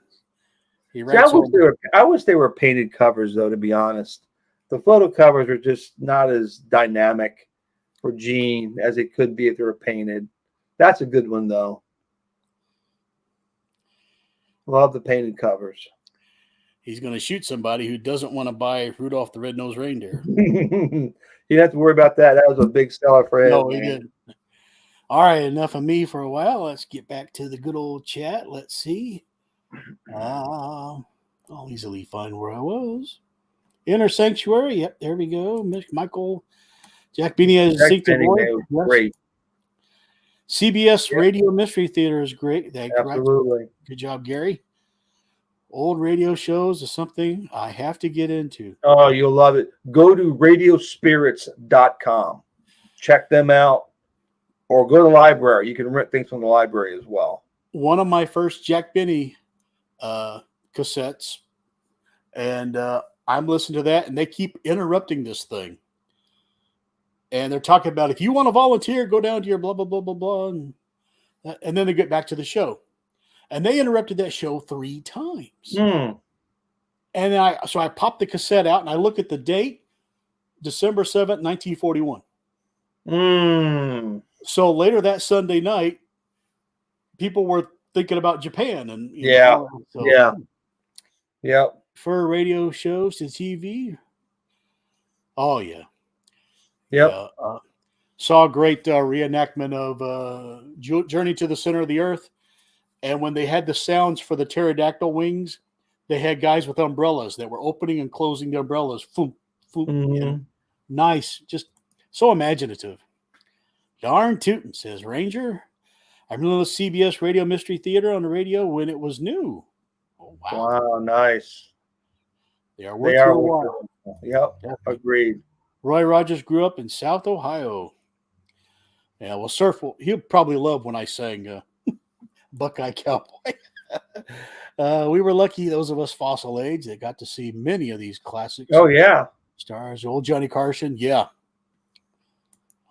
He See, writes. I wish they were painted covers, though. To be honest, the photo covers are just not as dynamic for Gene as it could be if they were painted. That's a good one, though. Love the painted covers. He's going to shoot somebody who doesn't want to buy Rudolph the Red-Nosed Reindeer. You didn't have to worry about that. That was a big seller for him. No, he didn't. All right, enough of me for a while. Let's get back to the good old chat. Let's see. I'll easily find where I was. Inner Sanctuary. Yep, there we go. Michael Jack Beanie has a distinctive voice. Yes. Great. CBS Radio Mystery Theater is great. Absolutely. Good job, Gary. Old radio shows is something I have to get into. Oh, you'll love it. Go to radiospirits.com. Check them out. Or go to the library. You can rent things from the library as well. One of my first Jack Benny cassettes. And I'm listening to that, and they keep interrupting this thing. And they're talking about, if you want to volunteer, go down to your blah, blah, blah, blah, blah. And then they get back to the show. And they interrupted that show 3 times. Mm. And so I popped the cassette out, and I look at the date, December 7th, 1941. Mm. So later that Sunday night, people were thinking about Japan. And yeah. For radio shows to TV. Oh, yeah. Yep. Saw a great reenactment of Journey to the Center of the Earth. And when they had the sounds for the pterodactyl wings, they had guys with umbrellas that were opening and closing the umbrellas. Foom, foom. Mm-hmm. Nice. Just so imaginative. Darn tootin', says Ranger. I remember the CBS Radio Mystery Theater on the radio when it was new. Oh, wow. Nice. They are worth a while. Yep. Definitely. Agreed. Roy Rogers grew up in South Ohio. Yeah, well, Surf, he'll probably love when I sang Buckeye Cowboy. We were lucky, those of us fossil age, that got to see many of these classics. Oh, yeah. Stars, old Johnny Carson. Yeah.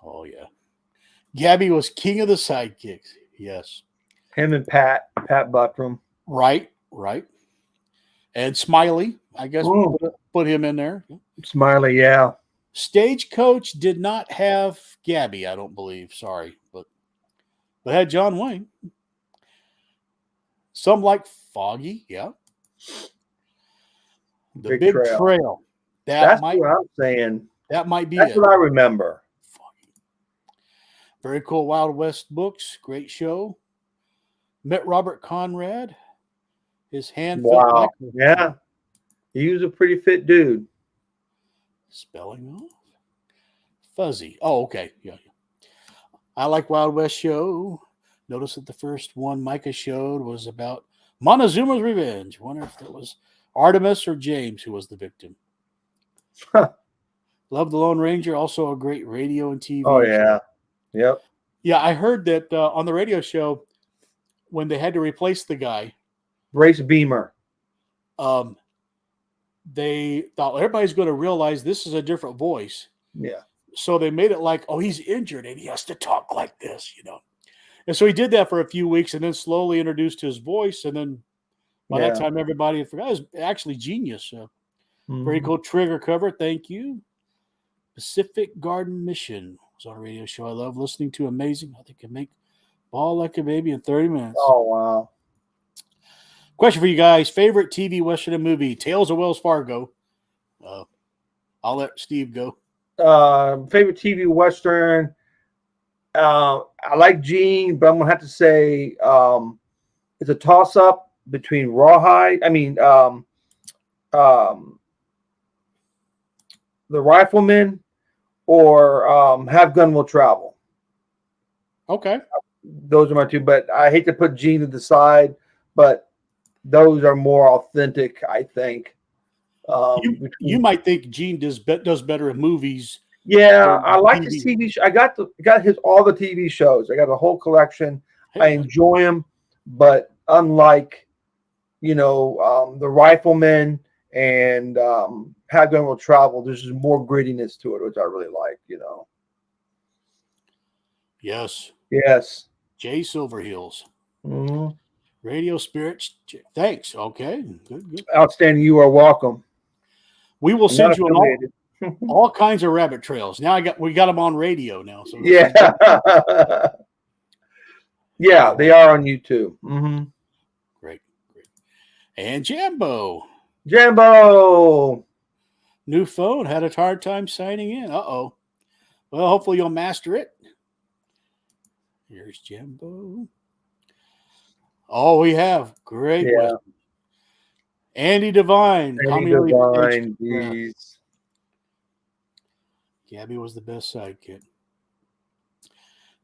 Oh, yeah. Gabby was king of the sidekicks. Yes. Him and Pat Buttram. Right. And Smiley, I guess, put him in there. Smiley, yeah. Stagecoach did not have Gabby, I don't believe. Sorry. But had John Wayne. Some like Foggy, yeah. The Big Trail. That's what I'm saying. That might be That's what I remember. Foggy. Very cool Wild West books. Great show. Met Robert Conrad. His hand. Wow. Yeah. He was a pretty fit dude. Spelling off. Fuzzy. Oh, okay. Yeah. I like Wild West show. Notice that the first one Micah showed was about Montezuma's revenge. Wonder if that was Artemis or James who was the victim. Huh. Love the Lone Ranger. Also a great radio and TV. Oh, yeah. Show. Yep. Yeah, I heard that on the radio show when they had to replace the guy. Brace Beamer. They thought everybody's going to realize this is a different voice. Yeah. So they made it like, oh, he's injured and he has to talk like this, And so he did that for a few weeks and then slowly introduced his voice. And then by that time, everybody forgot. It was actually genius. Very cool trigger cover. Thank you. Pacific Garden Mission was on a radio show I love listening to. Amazing. I think it can make ball like a baby in 30 minutes. Oh, wow. Question for you guys. Favorite TV Western and movie? Tales of Wells Fargo. I'll let Steve go. Favorite TV Western. I like Gene, but I'm going to have to say it's a toss-up between Rawhide. The Rifleman or Have Gun Will Travel. Okay. those are my two. But I hate to put Gene to the side, but those are more authentic, I think. You might think Gene does better in movies. Yeah, I like his TV. TV show. I got all the TV shows. I got a whole collection. I enjoy them, but unlike the Rifleman and How Gun Will Travel, there's just more grittiness to it, which I really like. Yes. Yes. Jay Silverheels. Mm-hmm. Radio Spirits. Thanks. Okay. Good. Outstanding. You are welcome. We will send you on all kinds of rabbit trails. Now we got them on radio now. So yeah. Yeah, they are on YouTube. Mm-hmm. Great. And Jambo. New phone. Had a hard time signing in. Uh-oh. Well, hopefully you'll master it. Here's Jambo. Oh, we have. Great. Yeah. Andy Devine. Geez. Gabby was the best sidekick.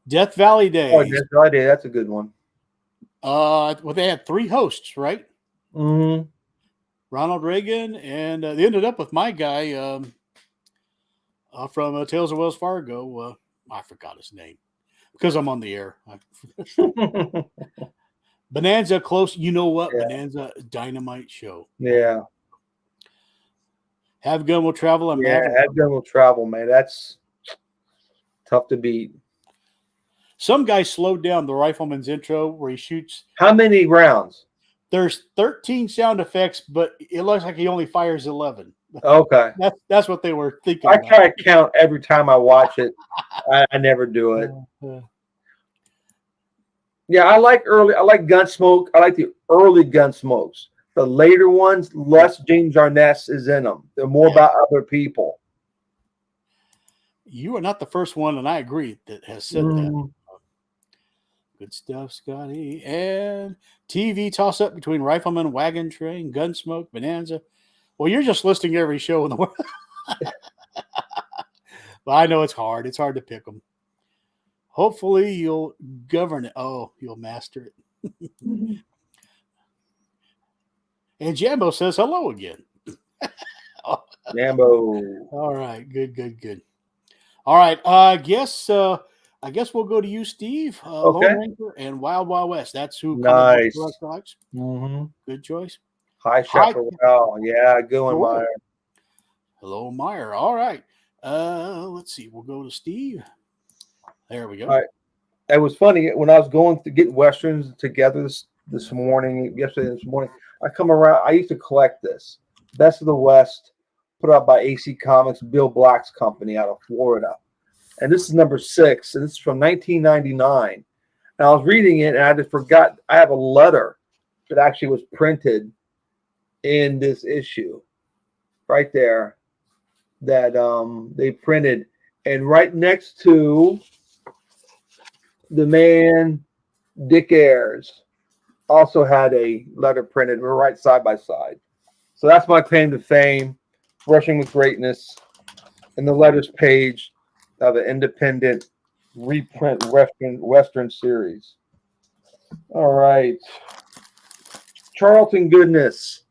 Death Valley Days. Oh, Death Valley Day. That's a good one. Well, they had 3 hosts, right? Mm-hmm. Ronald Reagan, and they ended up with my guy from Tales of Wells Fargo. I forgot his name because I'm on the air. Bonanza Close. You know what? Yeah. Bonanza Dynamite Show. Yeah. Have Gun Will Travel. Have Gun Will Travel, man. That's tough to beat. Some guy slowed down the Rifleman's intro where he shoots. How many rounds? There's 13 sound effects, but it looks like he only fires 11. Okay. That's what they were thinking. I try to count every time I watch it. I never do it. Yeah, I like Gunsmoke. I like the early Gunsmokes. The later ones, less James Arness is in them. They're more about other people. You are not the first one, and I agree, that has said that. Good stuff, Scotty. And TV toss-up between Rifleman, Wagon Train, Gunsmoke, Bonanza. Well, you're just listing every show in the world. But I know it's hard. It's hard to pick them. Hopefully, you'll govern it. Oh, you'll master it. And Jambo says hello again. Jambo. All right. Good. All right. I guess we'll go to you, Steve. Okay. Lone Ranger and Wild Wild West. That's who. Nice. Mm-hmm. Good choice. Hi, Chaparral. Yeah, good one, Meyer. Hello, Meyer. All right. Let's see. We'll go to Steve. There we go. All right. It was funny when I was going to get Westerns together this morning, this morning. I come around. I used to collect this Best of the West, put out by AC Comics, Bill Black's company out of Florida. And this is number 6, and this is from 1999. And I was reading it, and I just forgot. I have a letter that actually was printed in this issue, right there, that they printed, and right next to the man Dick Ayers also had a letter printed. We're right side by side. So that's my claim to fame, Rushing with Greatness, and the letters page of the independent reprint Western series. All right. Charlton Goodness,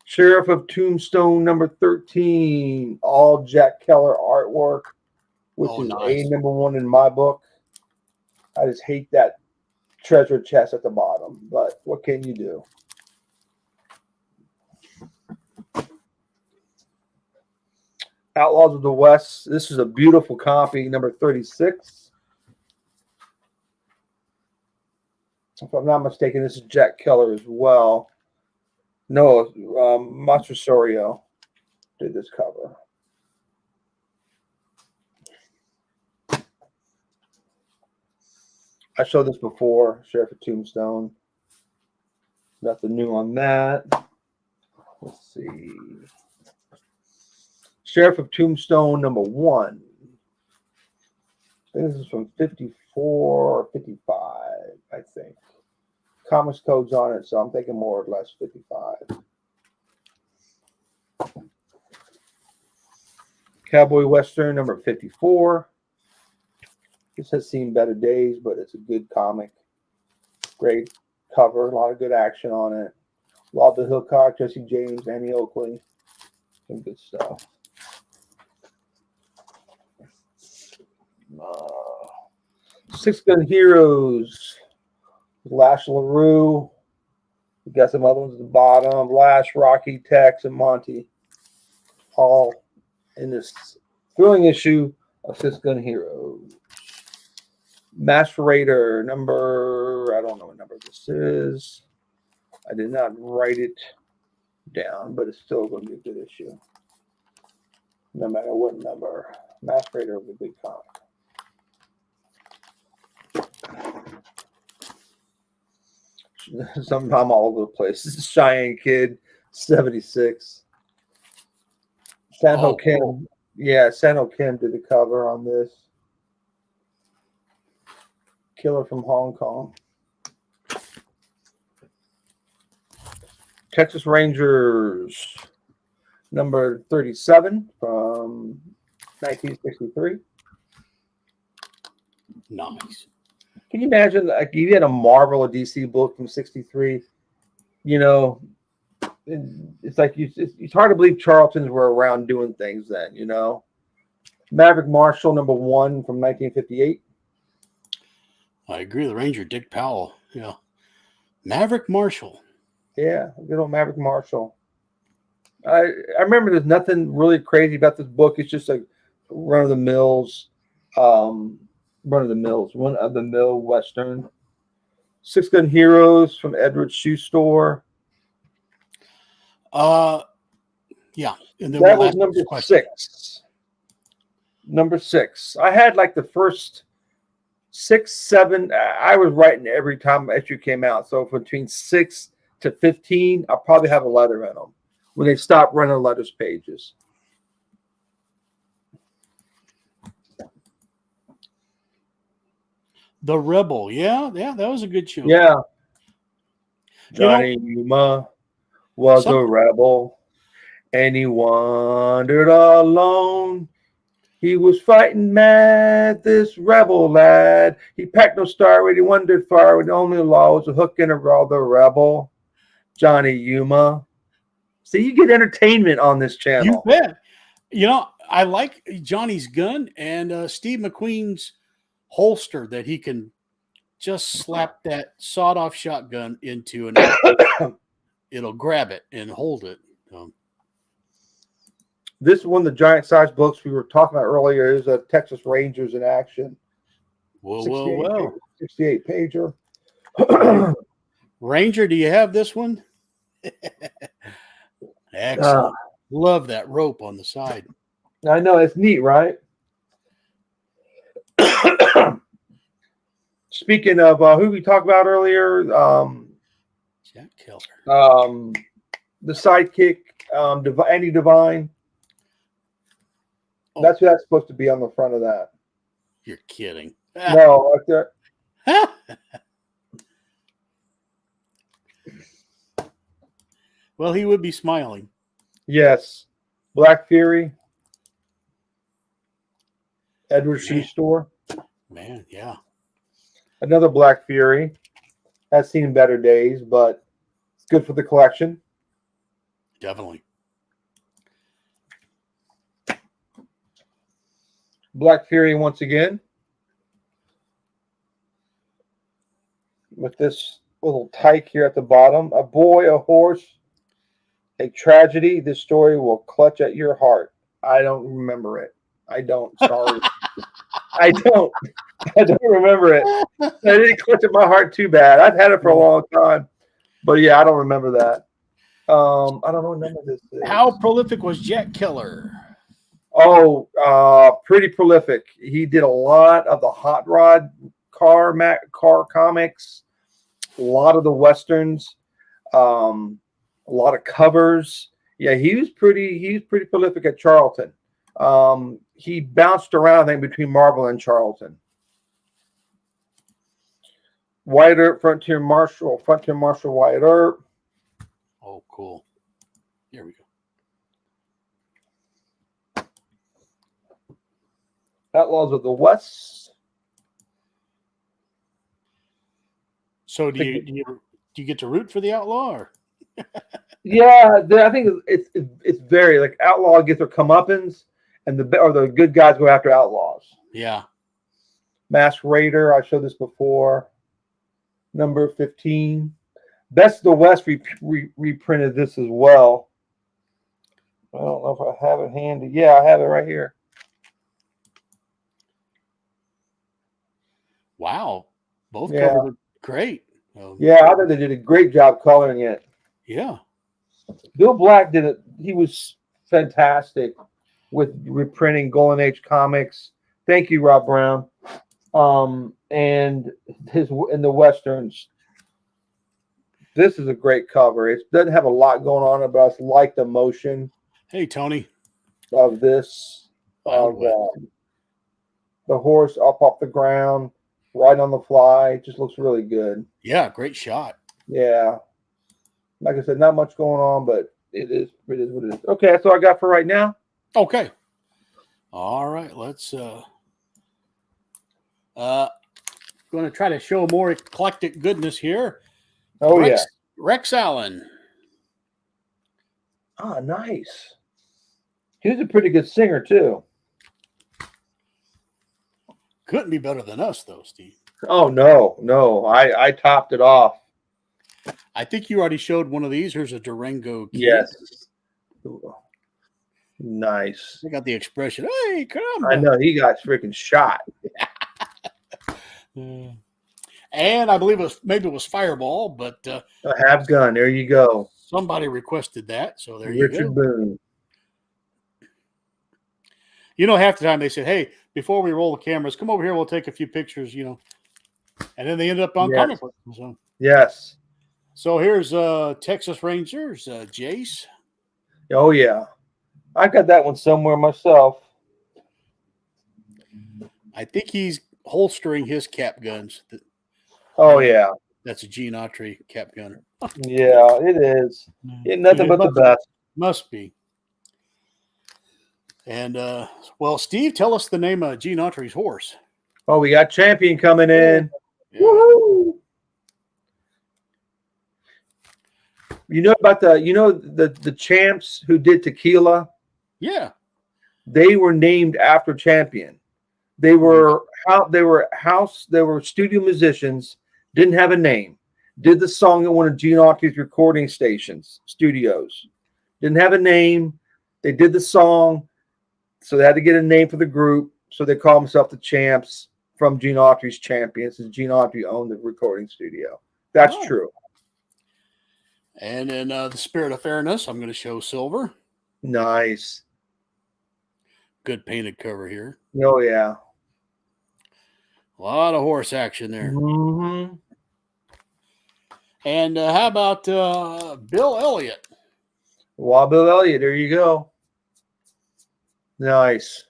Sheriff of Tombstone number 13, all Jack Keller artwork, which is nice. #1 in my book. I just hate that treasure chest at the bottom, but what can you do? Outlaws of the West. This is a beautiful copy, number 36. If I'm not mistaken, this is Jack Keller as well. No, Mastrosorio did this cover. I showed this before, Sheriff of Tombstone. Nothing new on that. Let's see. Sheriff of Tombstone number 1. I think this is from 54 or 55, I think. Comics code's on it, so I'm thinking more or less 55. Cowboy Western number 54. This has seen better days, but it's a good comic. Great cover, a lot of good action on it. Rob the Hillcock, Jesse James, Annie Oakley. Some good stuff. Six Gun Heroes. Lash LaRue. We got some other ones at the bottom. Lash, Rocky, Tex, and Monty. All in this thrilling issue of Six Gun Heroes. Master Raider number, I don't know what number this is. I did not write it down, but it's still going to be a good issue. No matter what number. Master Raider of the big comic. Sometime all over the place. This is Cheyenne Kid, 76. Sanho Kim. Cool. Yeah, Sanho Kim did the cover on this. Killer from Hong Kong. Texas Rangers, number 37 from 1963. Nice. Can you imagine, like, you had a Marvel or DC book from 63? You know, it's like it's hard to believe Charltons were around doing things then, you know. Maverick Marshall, number 1 from 1958. I agree. The Ranger, Dick Powell. Yeah. Maverick Marshall. Yeah, good old Maverick Marshall. I remember there's nothing really crazy about this book. It's just like run of the mills Western. Six Gun Heroes from Edward's Shoe Store. Yeah. And then that was number 6. Number 6. I had like the first 6, 7. I was writing every time issue came out. So between 6 to 15, I'll probably have a letter in them when they stop running letters pages. The Rebel. Yeah, that was a good show. Yeah. Johnny Yuma was a rebel, and he wandered alone. He was fighting mad, this rebel lad. He packed no star, he wandered far, with only law was a hook and a raw, the rebel. Johnny Yuma. See, you get entertainment on this channel. You bet. You know, I like Johnny's gun and Steve McQueen's holster that he can just slap that sawed-off shotgun into and it'll grab it and hold it. This is one of the giant-sized books we were talking about earlier. Is a Texas Rangers in action. Whoa. 68 pager. Ranger, do you have this one? Excellent. Love that rope on the side. I know, it's neat, right? Speaking of who we talked about earlier, Jack Killer. The sidekick, Andy Devine. Oh. That's supposed to be on the front of that. You're kidding. No, like that. Well, he would be smiling. Yes. Black Fury. Edward Shoe Store. Man, yeah. Another Black Fury. Has seen better days, but it's good for the collection. Definitely. Black Fury once again. With this little tyke here at the bottom. A boy, a horse, a tragedy. This story will clutch at your heart. I don't remember it. I don't. Sorry. I don't remember it. I didn't clutch at my heart too bad. I've had it for a long time. But yeah, I don't remember that. I don't know what number this is. How prolific was Jack Killer? Oh, pretty prolific. He did a lot of the hot rod car comics, a lot of the westerns, a lot of covers. Yeah, he was pretty prolific at Charlton. He bounced around, I think, between Marvel and Charlton. Wyatt Earp, Frontier Marshal, Wyatt Earp. Oh, cool. Here we go. Outlaws of the West. So do you get to root for the outlaw? Or? Yeah, I think it's very like outlaw gets their comeuppance, and the good guys go after outlaws. Yeah. Masked Raider, I showed this before. Number 15. Best of the West reprinted this as well. I don't know if I have it handy. Yeah, I have it right here. Wow. Both covers are great. Yeah, I think they did a great job coloring it. Yeah. Bill Black did it. He was fantastic with reprinting Golden Age comics. Thank you, Rob Brown. And in the Westerns. This is a great cover. It doesn't have a lot going on, but I just like the motion. Hey, Tony. Of this. The horse up off the ground, right on the fly. It just looks really good. Yeah, great shot. Yeah. Like I said, not much going on, but it is what it is. Okay, that's all I got for right now. Okay. All right, let's going to try to show more eclectic goodness here. Oh, Rex Allen. Ah, nice. He was a pretty good singer, too. Couldn't be better than us, though, Steve. Oh, no. I topped it off. I think you already showed one of these. Here's a Durango kid. Yes. Nice. I got the expression, hey, come. I know. He got freaking shot. And I believe maybe it was Fireball, but a half gun. There you go. Somebody requested that, so there Richard you go. Boone. You know, half the time they said, hey, before we roll the cameras, come over here, we'll take a few pictures, And then they ended up on Comic Book. So. Yes. So here's Texas Rangers, Jace. Oh, yeah. I got that one somewhere myself. I think he's holstering his cap guns. Oh, yeah. That's a Gene Autry cap gun. Yeah, it is. Nothing but the best. Must be. And, well, Steve, tell us the name of Gene Autry's horse. Oh, we got Champion coming in. Yeah. Woohoo! You know about the champs who did Tequila? Yeah. They were named after Champion. They were studio musicians, didn't have a name. Did the song at one of Gene Autry's recording studios. Didn't have a name. They did the song, so they had to get a name for the group. So they call themselves the Champs from Gene Autry's Champions, since Gene Autry owned the recording studio. That's true. And in the spirit of fairness, I'm going to show Silver. Nice. Good painted cover here. Oh, yeah. A lot of horse action there. Mm-hmm. And how about Bill Elliott? Wild Bill Elliott, there you go. Nice.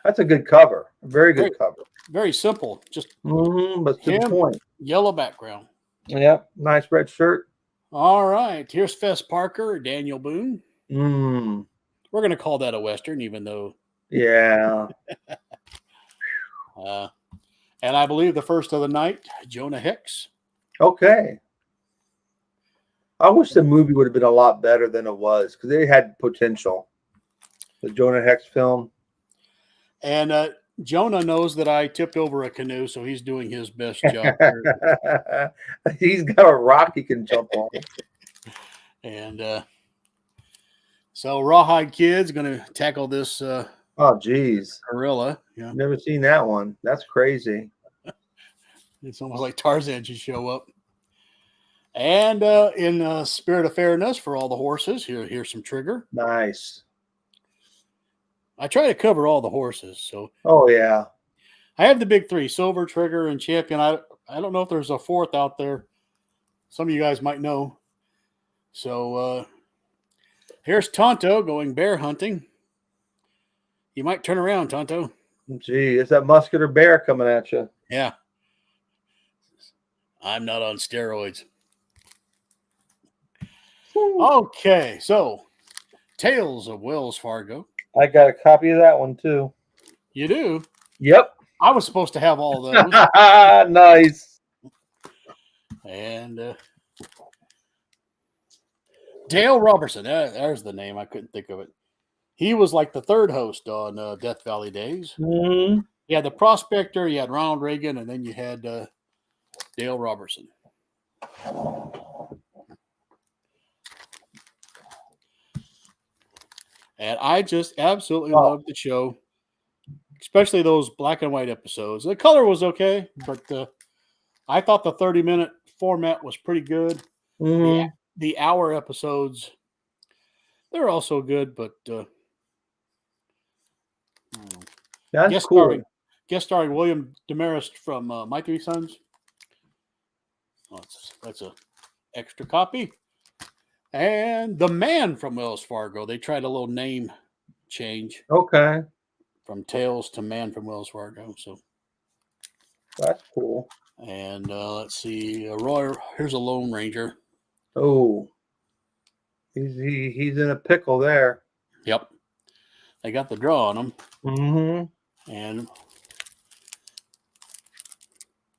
That's a good cover. A very good cover. Very simple. Just but to the point. Yellow background. Yep. Nice red shirt. All right. Here's Fess Parker, Daniel Boone. Mm. We're going to call that a Western, even though. Yeah. And I believe the first of the night, Jonah Hex. Okay. I wish the movie would have been a lot better than it was, because they had potential. The Jonah Hex film. And Jonah knows that I tipped over a canoe, so he's doing his best job. He's got a rock he can jump on. And so Rawhide Kid's going to tackle this oh, geez. gorilla. Yeah. Never seen that one. That's crazy. It's almost like Tarzan should show up. And in spirit of fairness for all the horses, here's some Trigger. Nice. I try to cover all the horses. So. Oh, yeah. I have the big three, Silver, Trigger, and Champion. I don't know if there's a fourth out there. Some of you guys might know. So here's Tonto going bear hunting. You might turn around, Tonto. Gee, it's that muscular bear coming at you. Yeah. I'm not on steroids. Okay, so Tales of Wells Fargo. I got a copy of that one, too. You do? Yep. I was supposed to have all those. Nice. And Dale Robertson, there's the name. I couldn't think of it. He was like the third host on Death Valley Days. Mm-hmm. You had the Prospector, you had Ronald Reagan, and then you had Dale Robertson. And I just absolutely loved the show, especially those black and white episodes. The color was okay, but I thought the 30-minute format was pretty good. Mm-hmm. The hour episodes, they're also good, but That's cool. Guest starring William Demarest from My Three Sons. Oh, that's a extra copy. And the man from Wells Fargo. They tried a little name change. Okay. From Tales to Man from Wells Fargo. So that's cool. And let's see. Roy, here's a Lone Ranger. Oh. He's in a pickle there. Yep. They got the draw on him. Mm-hmm. And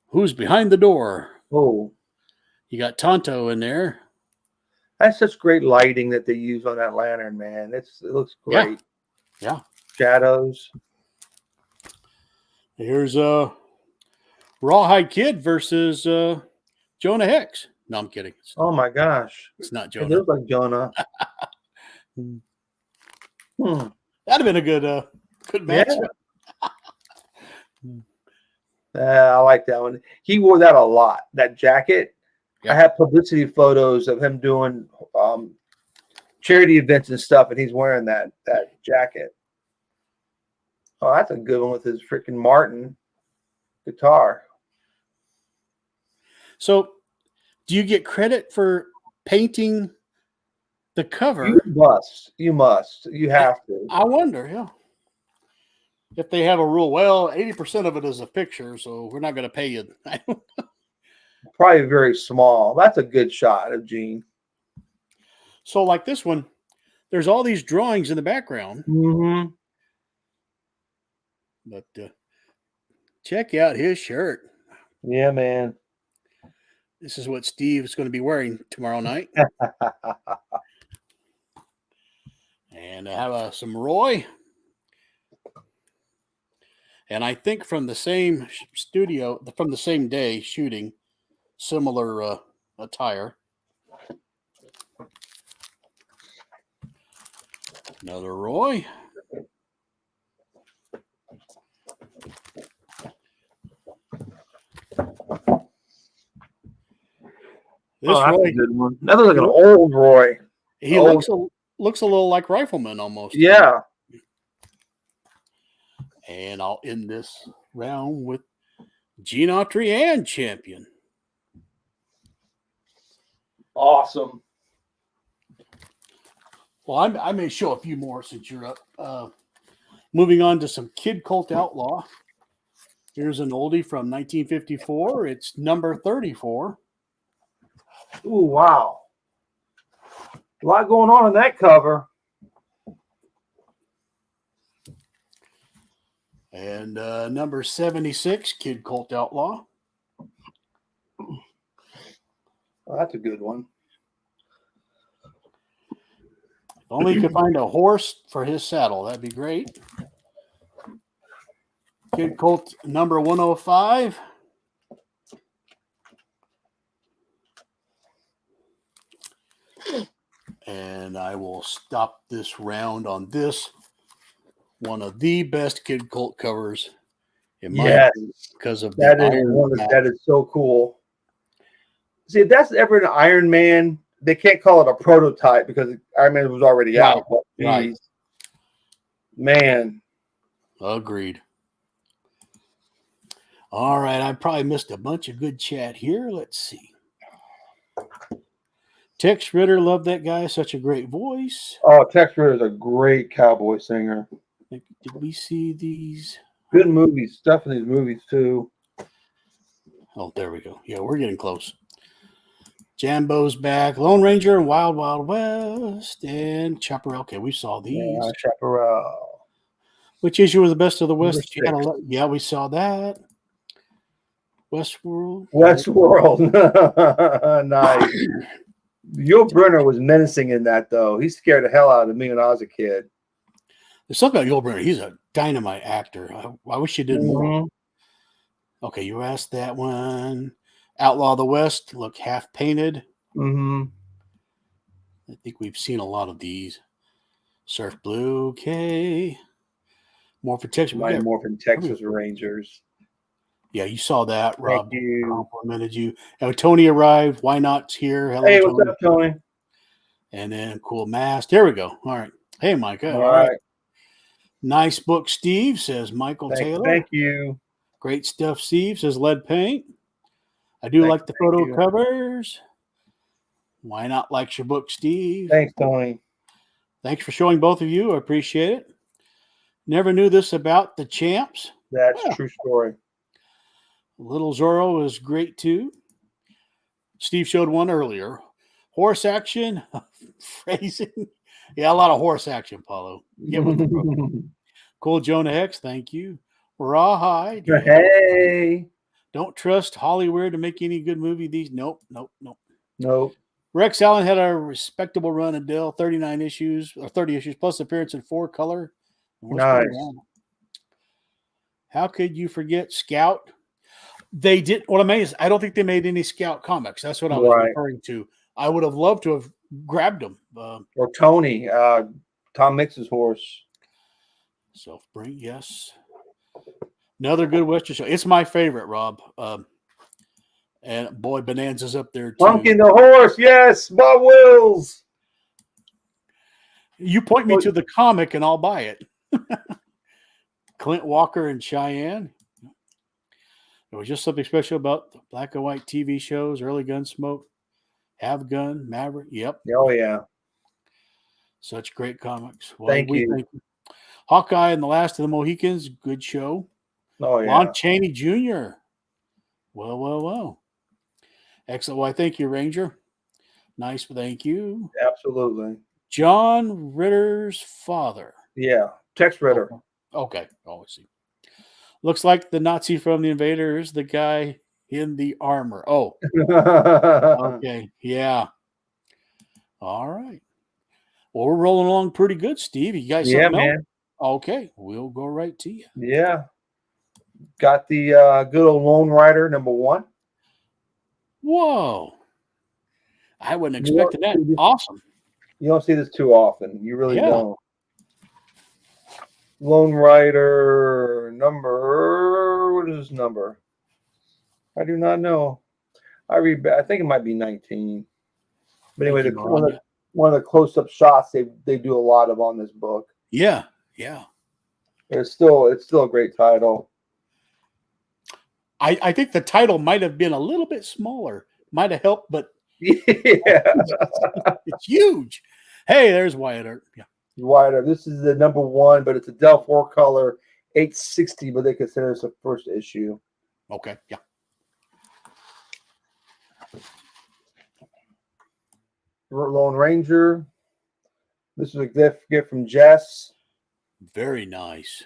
who's behind the door? Oh. You got Tonto in there. That's such great lighting that they use on that lantern, man. It looks great. Yeah. Shadows. Here's Rawhide Kid versus Jonah Hex. No, I'm kidding. Oh my gosh. It's not Jonah. It looks like Jonah. That'd have been a good match. Yeah. I like that one. He wore that a lot. That jacket. Yep. I have publicity photos of him doing charity events and stuff, and he's wearing that jacket. Oh, that's a good one with his freaking Martin guitar. So, do you get credit for painting the cover? You must. You have to. I wonder, yeah. If they have a rule, well, 80% of it is a picture, so we're not going to pay you. Probably very small. That's a good shot of Gene. So, like this one, there's all these drawings in the background. Mm-hmm. But check out his shirt. Yeah, man. This is what Steve is going to be wearing tomorrow night. And I have some Roy. And I think from the same studio, from the same day shooting, similar attire. Another Roy. This Roy, a good one. That looks like an old Roy. He looks a little like Rifleman almost. Yeah. And I'll end this round with Gene Autry and Champion. Awesome. Well, I may show a few more since you're up. Moving on to some Kid Cult Outlaw. Here's an oldie from 1954. It's number 34. Ooh, wow. A lot going on in that cover. And number 76, Kid Cult Outlaw. Oh, that's a good one. If only you could find a horse for his saddle, that'd be great. Kid Colt number 105. And I will stop this round on this. One of the best Kid Colt covers in my opinion, because of that is so cool. See, if that's ever an Iron Man, they can't call it a prototype because Iron Man was already out. But right. Man. Agreed. All right, I probably missed a bunch of good chat here. Let's see. Tex Ritter, love that guy. Such a great voice. Oh, Tex Ritter is a great cowboy singer. Did we see these? Good movies. Stuff in these movies, too. Oh, there we go. Yeah, we're getting close. Jambo's back. Lone Ranger and Wild Wild West and Chaparral. Okay, we saw these. Yeah, Chaparral. Which issue was the best of the West? Yeah, we saw that. Westworld. Westworld. Nice. Yul Brynner was menacing in that, though. He scared the hell out of me when I was a kid. There's something about Yul Brynner. He's a dynamite actor. I wish he did more. Okay, you asked that one. Outlaw of the West, look half painted. Mm-hmm. I think we've seen a lot of these. Surf Blue, okay. Morphin Texas. Mighty Morphin Texas Rangers. Yeah, you saw that. Rob Thank you. complimented you. Oh, Tony arrived. Why Not's here. Hello, Hey, Tony. what's up, Tony? And then cool mask. There we go. All right. Hey, Micah. All right. Nice book, Steve, says Michael Taylor. Thank you. Great stuff, Steve, says Lead Paint. I do like the photo covers. Why Not likes your book, Steve. Thanks, Tony. Thanks for showing both of you. I appreciate it. Never knew this about the champs. That's a true story. Little Zorro is great too. Steve showed one earlier. Horse action, phrasing. Yeah, a lot of horse action, Paulo. Get with the program. Cool Jonah Hex, thank you. Rawhide. Hey. Don't trust Hollywood to make any good movie. Nope. Nope. Rex Allen had a respectable run in Dell, 39 issues or 30 issues plus appearance in 4 color. Nice. How could you forget Scout? They did. What I'm amazed, I don't think they made any Scout comics. That's what I was referring to. I would have loved to have grabbed them. Or Tony, Tom Mix's horse. Self-bring, yes. Another good Western show. It's my favorite, Rob. And boy, Bonanza's up there too. Pumpkin the horse, yes, Bob Wills. You point me to the comic and I'll buy it. Clint Walker and Cheyenne. There was just something special about the black and white TV shows, early Gunsmoke, Have Gun, Maverick. Yep. Oh, yeah. Such great comics. Well, thank you. Hawkeye and the Last of the Mohicans. Good show. Oh, yeah. Lon Chaney Jr. Well. Excellent. Well, thank you, Ranger. Nice. Thank you. Absolutely. John Ritter's father. Yeah. Tex Ritter. Okay. Always see. Looks like the Nazi from the Invaders, the guy in the armor. Oh. Okay. Yeah. All right. Well, we're rolling along pretty good, Steve. You guys something else? Man. Okay. We'll go right to you. Yeah. Got the good old Lone Rider #1. Whoa. I wasn't expecting that. Awesome. You don't see this too often. You really don't. Lone Rider number. What is this number? I do not know. I think it might be 19. But anyway, one of the close-up shots they do a lot of on this book. Yeah. It's still a great title. I think the title might have been a little bit smaller. Might have helped, but it's huge. Hey, there's Wyatt Earp. Yeah. Wyatt Earp. This is the #1, but it's a Dell 4 color, 860, but they consider this a first issue. Okay, yeah. Lone Ranger. This is a gift from Jess. Very nice.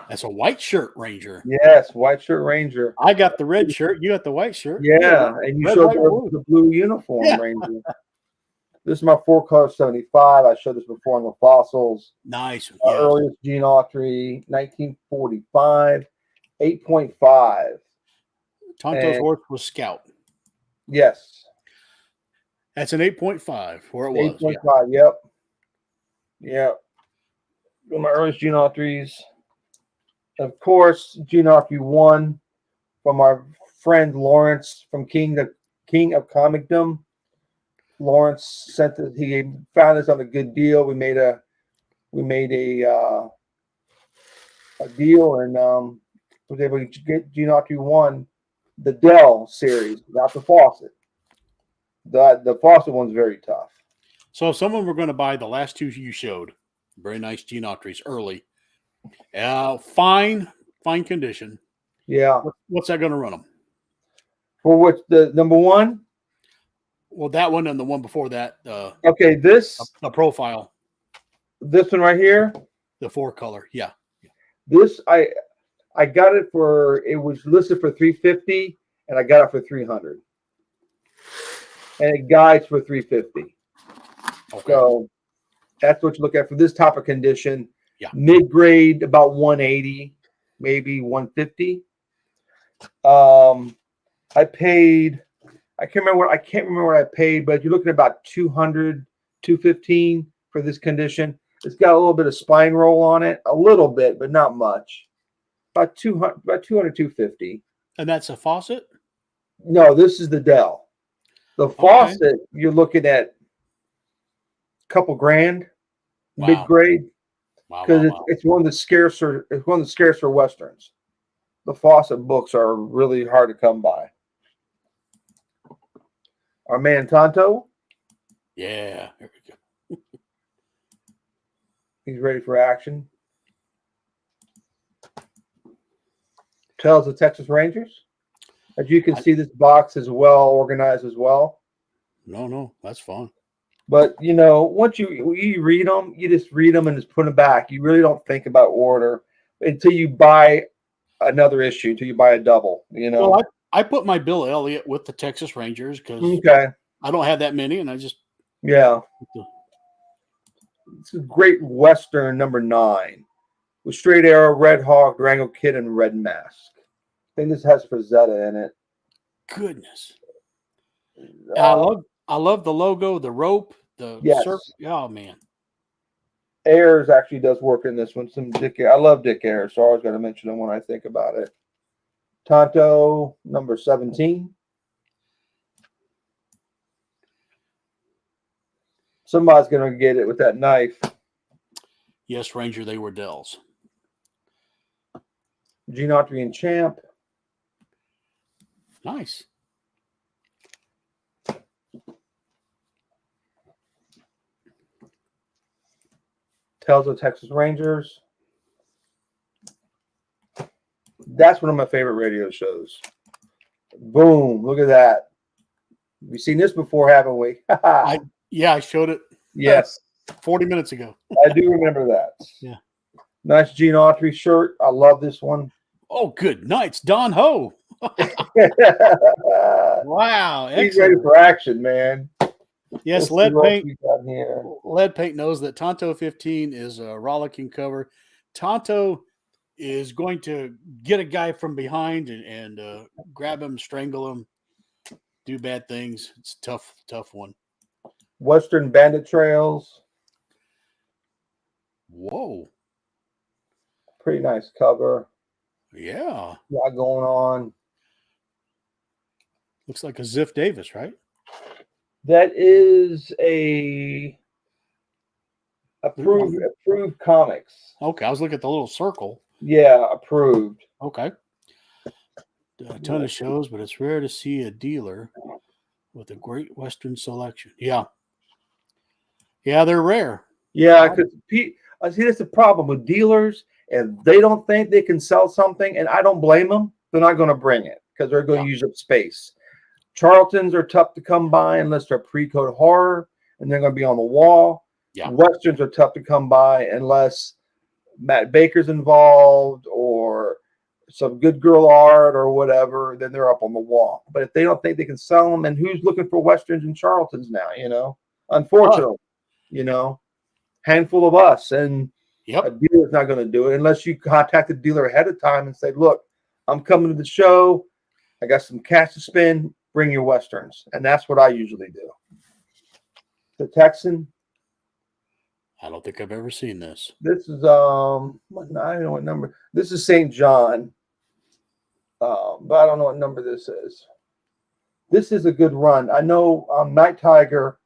That's a white shirt Ranger. Yes, white shirt Ranger. I got the red shirt. You got the white shirt. Yeah, and you showed the blue uniform Ranger. This is my 4 color 75. I showed this before on the Fossils. Nice. Earliest Gene Autry, 1945, 8.5. Tonto's horse was Scout. Yes. That's an 8.5 where it was. 8.5, yep. One of my earliest Gene Autrys. Of course, Gene Autry 1 from our friend Lawrence from King of Comicdom. Lawrence sent it. He found us on a good deal. We made a deal and was able to get Gene Autry 1, the Dell series, not the Fawcett. The Fawcett one's very tough. So if someone were going to buy the last 2 you showed, very nice Gene Autrys early. Fine condition. Yeah. What's that going to run them? For which the #1? Well, that one and the one before that. Okay, the profile. This one right here. The 4 color, yeah. This I I got it for, it was listed for $350, and I got it for $300, and it guides for $350. Okay. So that's what you look at for this type of condition. Yeah. Mid grade about 180, maybe 150. I paid. I can't remember what I paid, but you're looking at about 200, 215 for this condition. It's got a little bit of spine roll on it, a little bit, but not much. About 200, 250. And that's a faucet? No, this is the Dell. The faucet, you're looking at a couple grand, Wow. mid grade, because Wow. it's one of the scarcer. It's one of the scarcer westerns. The faucet books are really hard to come by. Our man Tonto, Yeah. Here we go. he's ready for action. Tales of Texas Rangers. As you can see, this box is well organized as well. No, that's fun. But you know, once you read them, you just read them and just put them back. You really don't think about order until you buy another issue, until you buy a double. You know. Well, I put my Bill Elliott with the Texas Rangers because I don't have that many, and I just It's a great Western number 9 with Straight Arrow, Red Hawk, Durango Kid, and Red Mask. I think this has Frazetta in it. Goodness. I love the logo, the rope, the oh man. Ayers actually does work in this one. I love Dick Ayers, so I always got to mention him when I think about it. Tonto, number 17. Somebody's going to get it with that knife. Yes, Ranger, they were Dells. Gene Autry and Champ. Nice. Tales of Texas Rangers. That's one of my favorite radio shows. Boom. Look at that. We've seen this before, haven't we? I showed it. Yes. 40 minutes ago. I do remember that. Yeah. Nice Gene Autry shirt. I love this one. Oh, good nights, Don Ho. Wow. He's Excellent. ready for action, man. Yes, Let's Lead see what we got here. Paint knows that Tonto 15 is a rollicking cover. Tonto is going to get a guy from behind and grab him, strangle him, do bad things. It's a tough one. Western Bandit Trails. Whoa. Pretty nice cover. Yeah. Lot going on. Looks like a Ziff Davis, right? That is a approved comics. Okay, I was looking at the little circle. Yeah, approved. Okay. A ton of shows, but it's rare to see a dealer with a great Western selection. Yeah. Yeah, they're rare. Yeah, because I see that's the problem with dealers. If they don't think they can sell something, and I don't blame them, they're not going to bring it because they're going to use up space. Charltons are tough to come by unless they're pre-code horror, and they're going to be on the wall. Yeah. Westerns are tough to come by unless Matt Baker's involved or some good girl art or whatever, then they're up on the wall. But if they don't think they can sell them, and who's looking for Westerns and Charltons now, you know? Unfortunately, you know, handful of us, and a dealer's not going to do it unless you contact the dealer ahead of time and say, look, I'm coming to the show. I got some cash to spend. Bring your Westerns. And that's what I usually do. The Texan. I don't think I've ever seen this. This is, I don't know what number. This is St. John. But I don't know what number this is. This is a good run. I know Night Tiger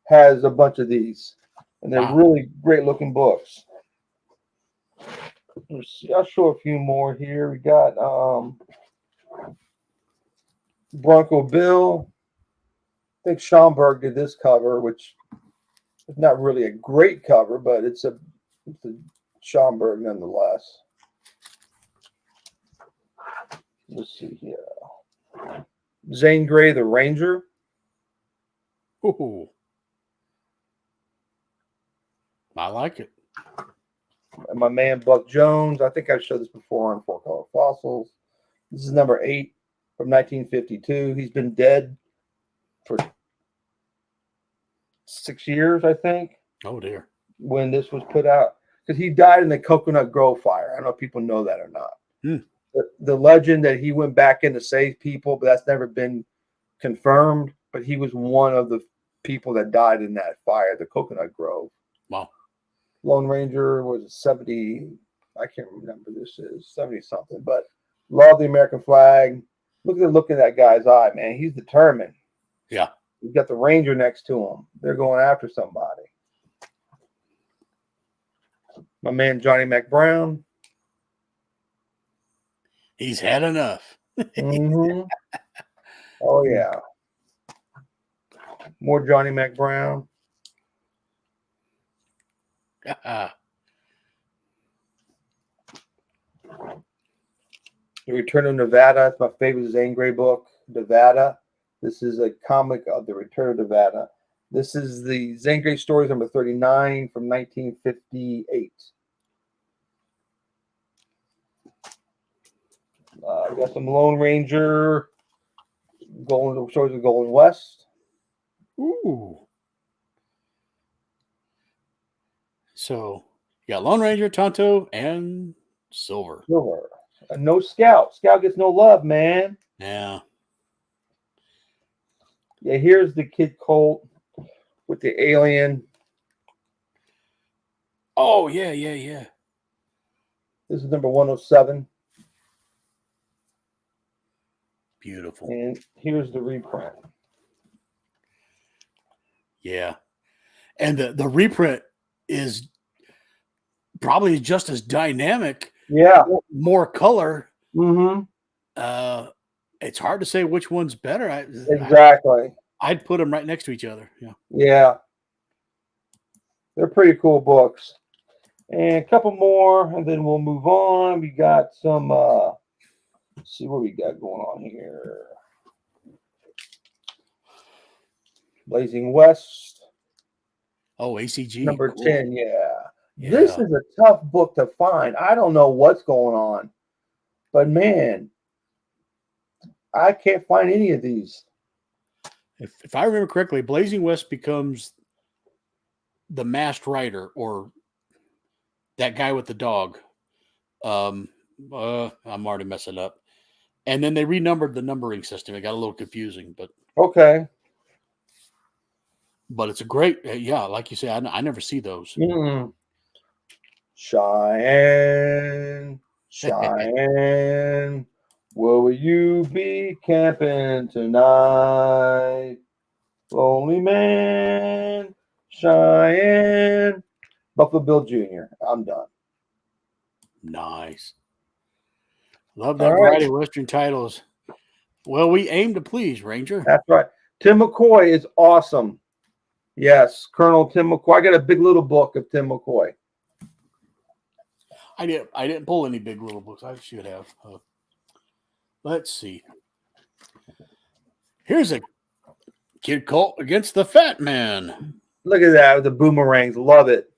has a bunch of these. And they're really great looking books. Let's see. I'll show a few more here. We got Bronco Bill. I think Schomburg did this cover, which is not really a great cover, but it's a Schomburg nonetheless. Let's see here. Zane Grey, the Ranger. Ooh. I like it. And my man Buck Jones. I think I've showed this before on 4-Color Fossils. This is number 8 from 1952. He's been dead for 6 years, I think. Oh dear. When this was put out, because he died in the Coconut Grove fire. I don't know if people know that or not. The legend that he went back in to save people, but that's never been confirmed. But he was one of the people that died in that fire, the Coconut Grove. Wow. Lone Ranger was 70. I can't remember. This is 70 something. But love the American flag. Look at the look in that guy's eye, man. He's determined. Yeah. He's got the Ranger next to him. They're going after somebody. My man Johnny McBrown. He's had enough. Mm-hmm. Oh yeah. More Johnny McBrown. The Return of Nevada. It's my favorite Zane Grey book, Nevada. This is a comic of the Return of Nevada. This is the Zane Grey Stories number 39 from 1958. We got some Lone Ranger, Stories of Golden West. Ooh. So you got Lone Ranger, Tonto, and Silver. Silver. No Scout. Scout gets no love, man. Yeah. Yeah, here's the Kid Colt with the alien. Oh, yeah. This is number 107. Beautiful. And here's the reprint. Yeah. And the reprint is probably just as dynamic. Yeah. More color. Mm-hmm. It's hard to say which one's better. Exactly. I'd put them right next to each other. Yeah. Yeah. They're pretty cool books. And a couple more, and then we'll move on. We got some, let's see what we got going on here. Blazing West. Oh, ACG. Number cool. 10, yeah. This is a tough book to find. I don't know what's going on. But, man, I can't find any of these. If I remember correctly, Blazing West becomes the Masked Rider, or that guy with the dog. I'm already messing up. And then they renumbered the numbering system. It got a little confusing, but okay. But it's a great, like you say, I never see those. Mm. Cheyenne, where will you be camping tonight? Lonely man, Cheyenne. Buffalo Bill Jr. I'm done. Nice. Love that variety of Western titles. Well, we aim to please, Ranger. That's right. Tim McCoy is awesome. Yes, Colonel Tim McCoy. I got a big little book of Tim McCoy. I didn't pull any big little books. I should have. Let's see. Here's a Kid Colt against the Fat Man. Look at that with the boomerangs. Love it.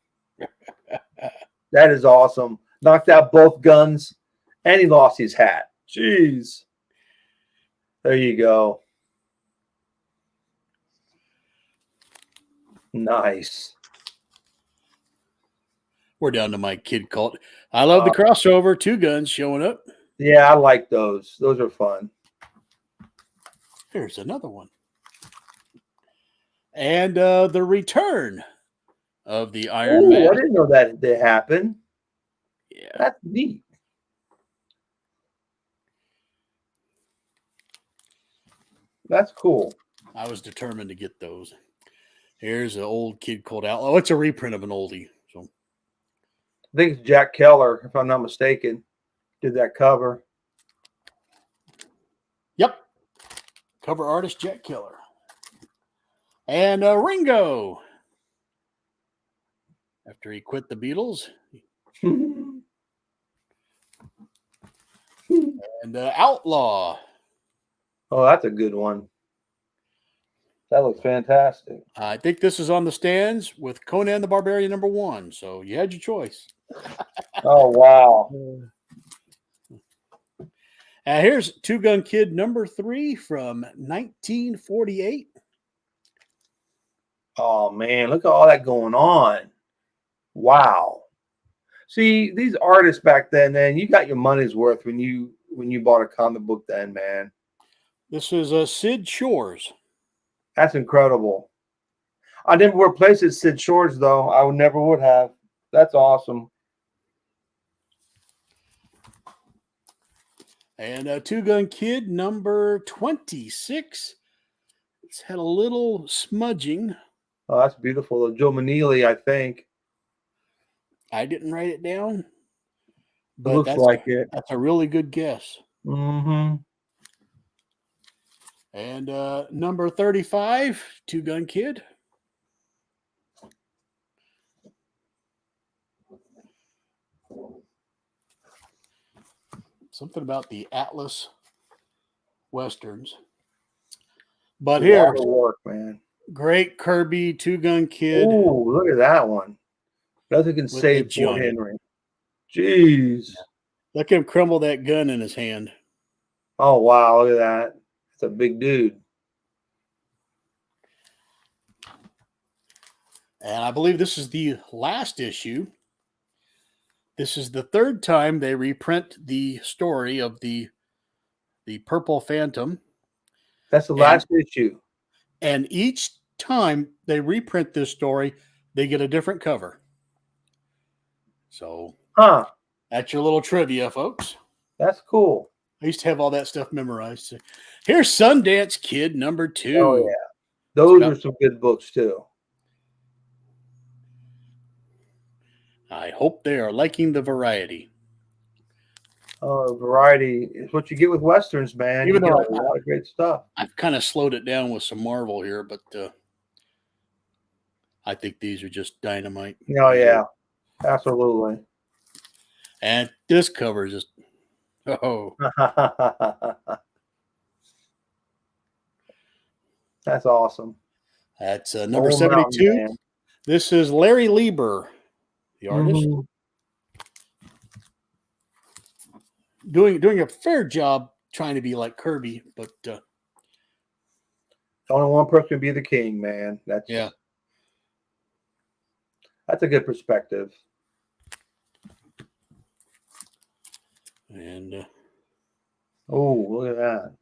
That is awesome. Knocked out both guns, and he lost his hat. Jeez. There you go. Nice. We're down to my Kid Colt. I love the crossover. 2 guns showing up. Yeah, I like those. Those are fun. Here's another one. And the return of the Iron Man. I didn't know that did happen. Yeah. That's neat. That's cool. I was determined to get those. Here's an old Kid Colt Outlaw. It's a reprint of an oldie. So I think it's Jack Keller, if I'm not mistaken, did that cover. Yep. Cover artist Jack Keller. And Ringo. After he quit the Beatles. And Outlaw. Oh, that's a good one. That looks fantastic. I think this is on the stands with Conan the Barbarian #1. So you had your choice. Oh wow. Here's Two Gun Kid number 3 from 1948. Oh man, look at all that going on. Wow. See, these artists back then, you got your money's worth when you bought a comic book then, man. This is Sid Shores. That's incredible. I never would place it Sid Shores though. I would never would have. That's awesome. And Two Gun Kid number 26. It's had a little smudging. Oh, that's beautiful. Joe Manili, I think. I didn't write it down, But looks like it. That's a really good guess. Mm-hmm. And number 35, Two Gun Kid. Something about the Atlas Westerns. But here, work, man. Great Kirby Two Gun Kid. Oh, look at that one. Nothing can save poor Henry. Jeez. Look at him crumble that gun in his hand. Oh, wow. Look at that. It's a big dude. And I believe this is the last issue. This is the third time they reprint the story of the Purple Phantom. That's the last issue. And each time they reprint this story, they get a different cover. So, that's your little trivia, folks. That's cool. I used to have all that stuff memorized. So here's Sundance Kid number 2. Oh, yeah. Those are some good books, too. I hope they are liking the variety. Oh, variety is what you get with Westerns, man. Even though a lot of great stuff. I've kind of slowed it down with some Marvel here, but I think these are just dynamite. Oh, yeah. Absolutely. And this cover is just, oh. That's awesome. That's number 72. Mountain, this is Larry Lieber, the artist. Mm-hmm. Doing a fair job trying to be like Kirby, but only one person can be the king, man. That's a good perspective. And oh, look at that.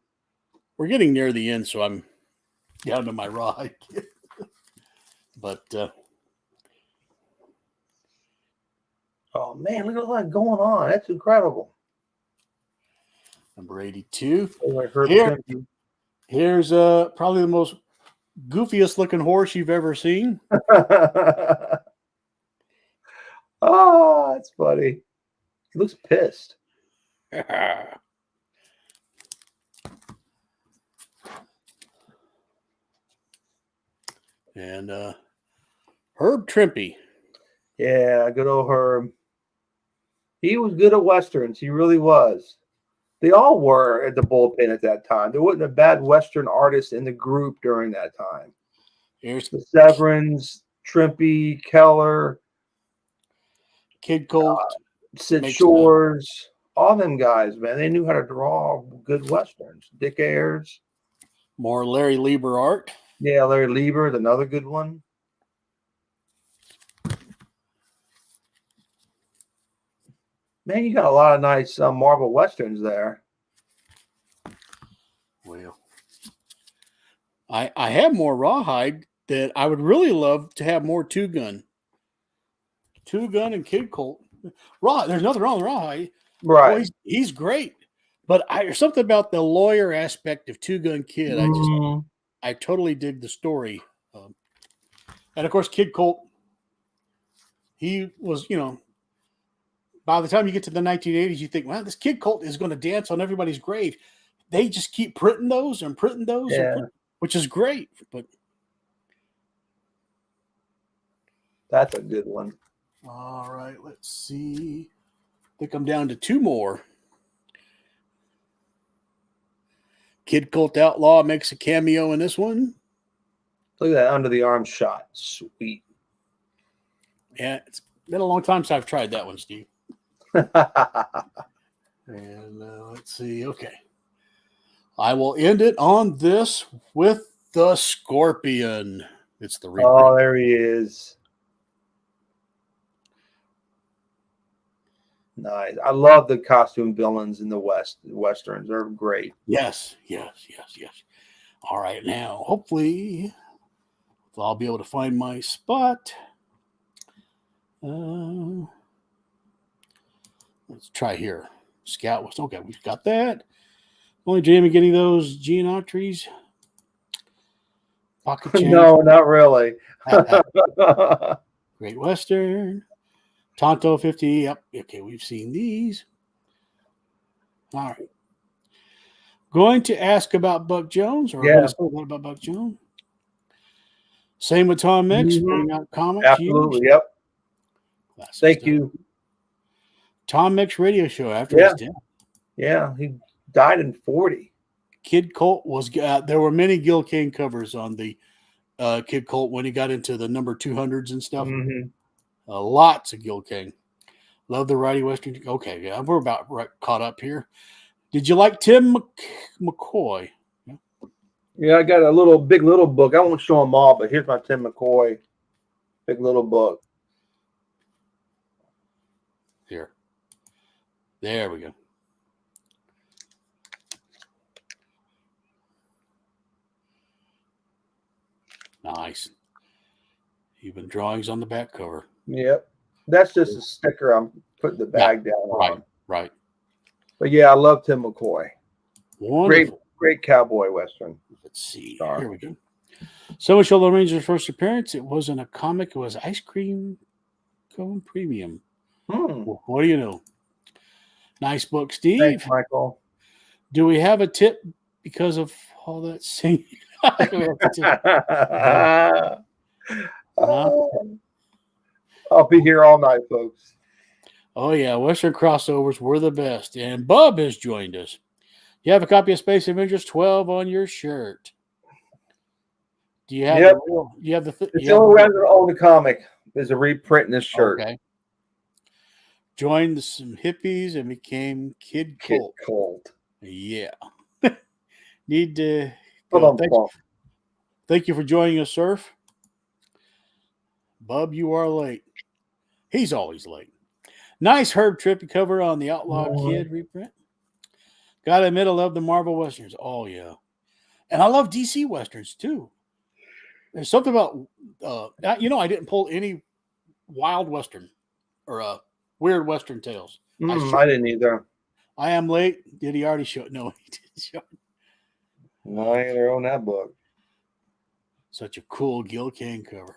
We're getting near the end, so I'm down to my ride. But oh man, look at all that going on. That's incredible. Number 82. Here, here's probably the most goofiest looking horse you've ever seen. Oh, that's funny. He looks pissed. And Herb Trimpe. Yeah, good old Herb. He was good at Westerns. He really was. They all were at the bullpen at that time. There wasn't a bad Western artist in the group during that time. Here's the Severins, Trimpe, Keller, Kid Colt, Sid Shores, all them guys, man. They knew how to draw good Westerns. Dick Ayers. More Larry Lieber art. Yeah, Larry Lieber, another good one. Man, you got a lot of nice Marvel Westerns there. Well, I have more Rawhide that I would really love to have more Two Gun. Two Gun and Kid Colt. There's nothing wrong with Rawhide. Right. Well, he's great. But there's something about the lawyer aspect of Two Gun Kid. I totally dig the story. And of course, Kid Colt, he was, by the time you get to the 1980s, you think, well, this Kid Colt is going to dance on everybody's grave. They just keep printing those, which is great. But that's a good one. All right, let's see. I think I'm down to 2 more. Kid Colt Outlaw makes a cameo in this one. Look at that under the arm shot. Sweet. Yeah, it's Been a long time since I've tried that one, Steve. And let's see. Okay. I will end it on this with the Scorpion. It's the reprint. Oh, there he is. Nice. I love the costume villains in the westerns. They're great. Yes. All right, now hopefully I'll be able to find my spot. Let's try here. Scout was okay. We've got that. Only Jamie getting those Gene Autry's pocket change. No, not really. Great Western. Tonto 50. Yep. Okay, we've seen these. All right. Going to ask about Buck Jones, or Yeah. what about Buck Jones? Same with Tom Mix, bringing out comics. Absolutely. Huge. Yep. Classic Thank stuff. you. Tom Mix radio show after his death. Yeah, he died in 40. Kid Colt was. There were many Gil Kane covers on the Kid Colt when he got into the number 200s and stuff. Mm-hmm. Lots of Gil Kane. Love the Righty Western. Okay, yeah, we're about caught up here. Did you like Tim McCoy? Yeah, I got a big little book. I won't show them all, but here's my Tim McCoy big little book. Here. There we go. Nice. Even drawings on the back cover. Yep. That's just a sticker I'm putting the bag down on. Right. But yeah, I love Tim McCoy. Wonderful. Great cowboy Western. Let's see. Star. Here we go. So showed the Ranger's first appearance. It wasn't a comic. It was Ice Cream Cone Premium. What do you know? Nice book, Steve. Thanks, Michael. Do we have a tip because of all that singing? I'll be here all night, folks. Oh, yeah. Western crossovers were the best. And Bub has joined us. You have a copy of Space Avengers 12 on your shirt. Do you have Yep. It's the only way I'm going to own the comic is a reprint in this shirt. Okay. Joined some hippies and became Kid Colt. Kid Colt. Yeah. Need to thank you for joining us, Surf. Bub, you are late. He's always late. Nice Herb Trippy cover on the Outlaw Kid reprint. Gotta admit, I love the Marvel Westerns. Oh, yeah. And I love DC Westerns, too. There's something about, I didn't pull any Wild Western or Weird Western Tales. I didn't either. I Am Late. Did he already show it? No, he didn't show it. No, I ain't own that book. Such a cool Gil Kane cover.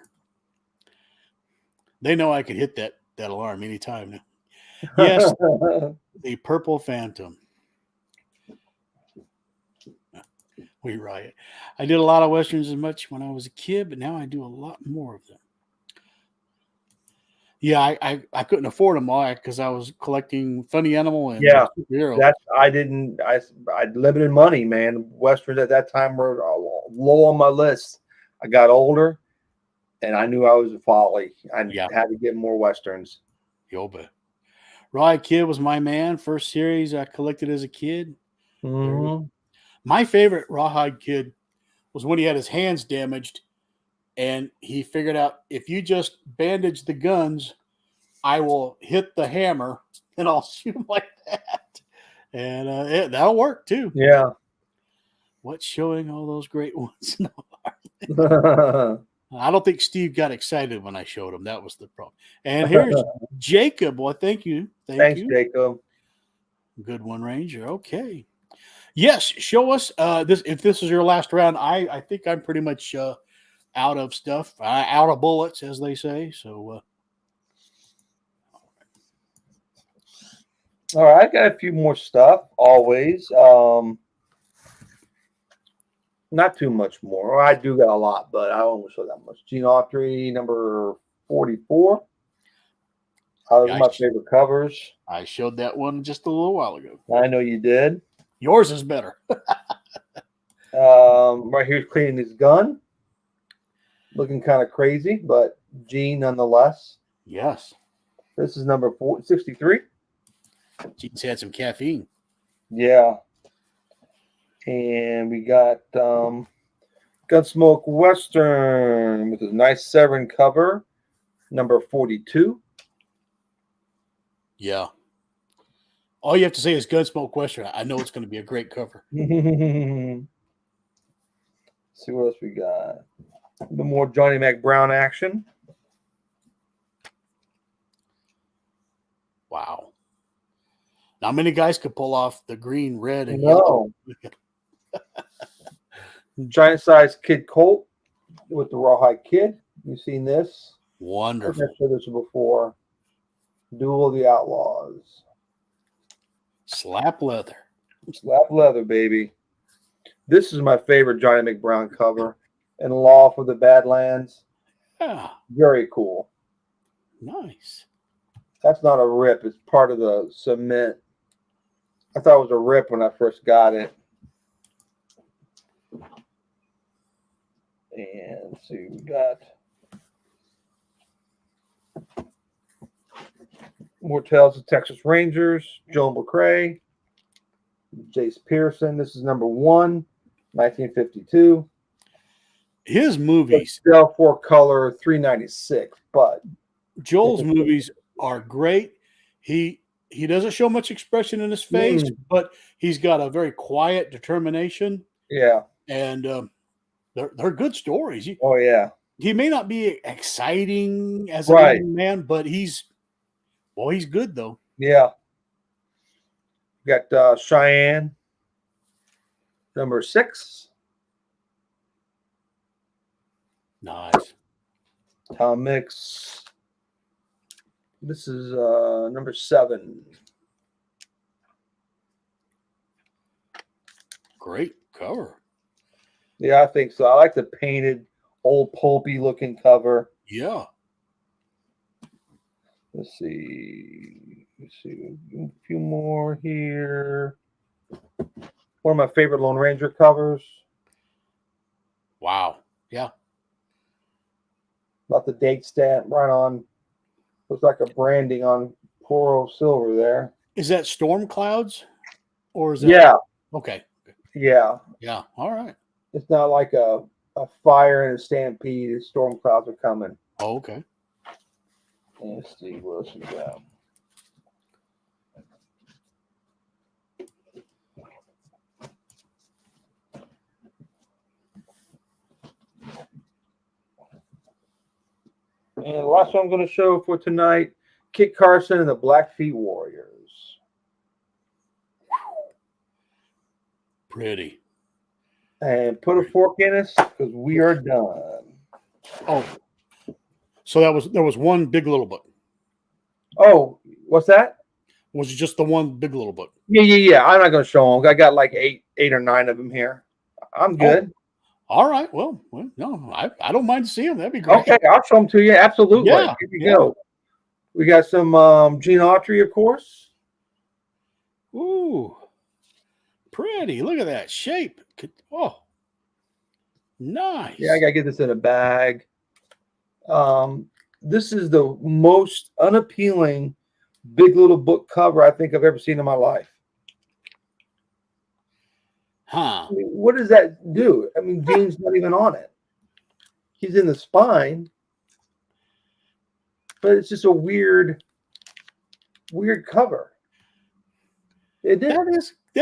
They know I could hit that alarm anytime now. Yes, the Purple Phantom. We riot. I did a lot of Westerns as much when I was a kid, but now I do a lot more of them. Yeah, I couldn't afford them all because I was collecting Funny Animal and superhero. I had limited money, man. Westerns at that time were low on my list. I got older, and I knew I was a folly. I had to get more Westerns. Yoba. Rawhide Kid was my man. First series I collected as a kid. Mm-hmm. My favorite Rawhide Kid was when he had his hands damaged, and he figured out if you just bandage the guns, I will hit the hammer and I'll shoot them like that. And that'll work too. Yeah. What's showing all those great ones? I don't think Steve got excited when I showed him. That was the problem. And here's Jacob. Well, thank you. Thanks, Jacob. Good one, Ranger. Okay. Yes, show us this. If this is your last round, I think I'm pretty much out of stuff, out of bullets, as they say. So, all right, I got a few more stuff. Always, not too much more. I do got a lot, but I don't show that much. Gene Autry, number 44. Those are my favorite covers. I showed that one just a little while ago. I know you did. Yours is better. Right here's cleaning his gun. Looking kind of crazy, but Gene nonetheless. Yes. This is number 63. Gene's had some caffeine. Yeah. And we got Gunsmoke Western with a nice Severn cover, number 42. Yeah. All you have to say is Gunsmoke Western. I know it's going to be a great cover. See what else we got. A little more Johnny Mac Brown action. Wow. Not many guys could pull off the green, red, and yellow. Giant size Kid Colt with the Rawhide Kid. You've seen this? Wonderful. I've showed this before. Duel of the Outlaws. Slap leather. Slap leather, baby. This is my favorite Johnny McBrown cover. And Law for the Badlands. Yeah. Very cool. Nice. That's not a rip. It's part of the cement. I thought it was a rip when I first got it. And let's see, we got more Tales of Texas Rangers, Joan McCrae, Jace Pearson. This is number 1, 1952. His movies, Still 4-color, $3.96. But Joel's movies are great. He doesn't show much expression in his face, but he's got a very quiet determination. Yeah, and they're good stories. Oh yeah. He may not be exciting as a young man, but he's good though. Yeah. Got Cheyenne, number 6. Nice. Tom Mix. This is number 7. Great cover. Yeah, I think so. I like the painted, old pulpy looking cover. Yeah. Let's see. A few more here. One of my favorite Lone Ranger covers. Wow. Yeah. Got the date stamp right on. Looks like a branding on Poro silver there. Is that Storm Clouds? Or is that? Yeah. Okay. Yeah. Yeah. All right. It's not like a fire and a stampede. Storm clouds are coming. Oh, okay. Let's see what else we got. And the last one I'm going to show for tonight, Kit Carson and the Blackfeet Warriors. Pretty. And put a fork in us because we are done. Oh, so there was one Big Little Book. Oh, what's that? Was it just the one Big Little Book? Yeah. I'm not going to show them. I got like eight or 9 of them here. I'm good. Oh, all right. Well, no, I don't mind seeing them. That'd be great. Okay, I'll show them to you. Absolutely. Yeah, Here you go. We got some Gene Autry, of course. Ooh, pretty. Look at that shape. Oh, nice. Yeah, I got to get this in a bag. This is the most unappealing Big Little Book cover I think I've ever seen in my life. Huh. I mean, what does that do? I mean, Gene's not even on it. He's in the spine. But it's just a weird cover. That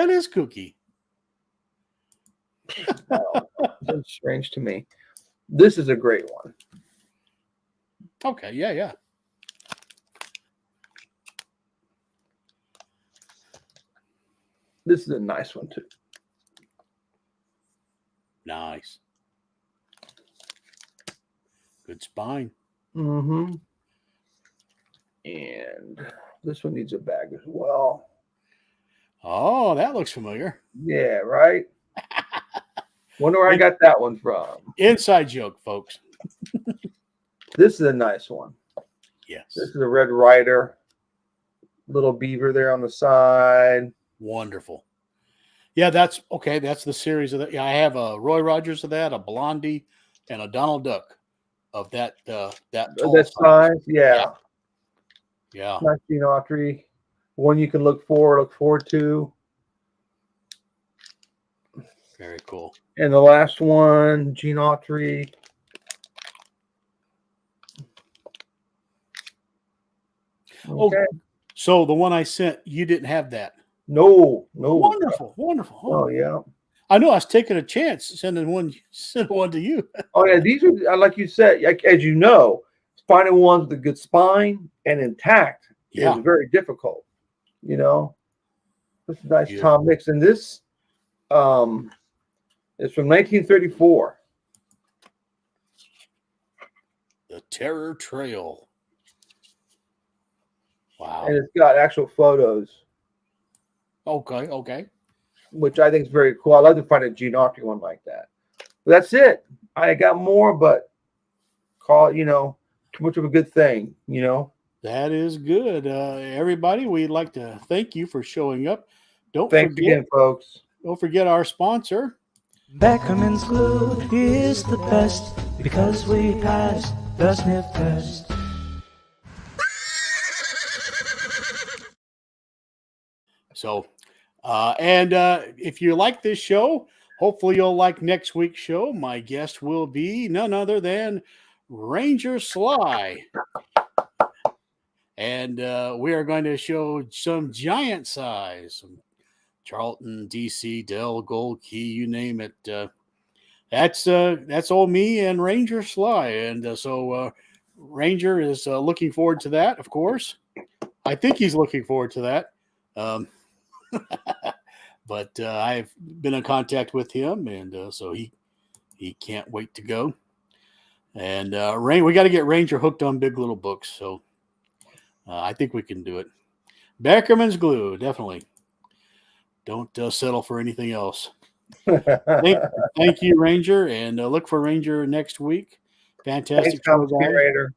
is kooky. That's strange to me. This is a great one. Okay, yeah. This is a nice one too. Nice. Good spine. Mm-hmm. And this one needs a bag as well. Oh, that looks familiar. Yeah, right? Wonder where I got that one from. Inside joke, folks. This is a nice one. Yes. This is a Red Rider. Little beaver there on the side. Wonderful. Yeah, that's okay. That's the series of that. Yeah, I have a Roy Rogers of that, a Blondie, and a Donald Duck of that. That Size. Yeah. Yeah. Nice Gene Autry. One you can look forward to. Very cool. And the last one, Gene Autry. Okay. Oh, so the one I sent, you didn't have that. No. Wonderful. Oh yeah. I know I was taking a chance sending one to you. Oh yeah, these are like you said, as you know, finding ones with a good spine and intact is very difficult. You know, this is nice Tom Mix, and this is from 1934. The Terror Trail. Wow. And it's got actual photos. Okay. Which I think is very cool. I'd love to find a Gene Autry one like that. But that's it. I got more, but call it, too much of a good thing, That is good. Everybody, we'd like to thank you for showing up. Thanks again, folks. Don't forget our sponsor. Beckerman's glue is the best because we passed the sniff test. So, and if you like this show, hopefully you'll like next week's show. My guest will be none other than Ranger Sly. And we are going to show some giant size, some Charlton, DC, Dell, Gold Key, you name it. That's all me and Ranger Sly. And so Ranger is looking forward to that, of course. I think he's looking forward to that. But I've been in contact with him, and so he can't wait to go. And we got to get Ranger hooked on Big Little Books, so I think we can do it. Beckerman's glue, definitely. Don't settle for anything else. Thank you, Ranger, and look for Ranger next week. Fantastic show, guys.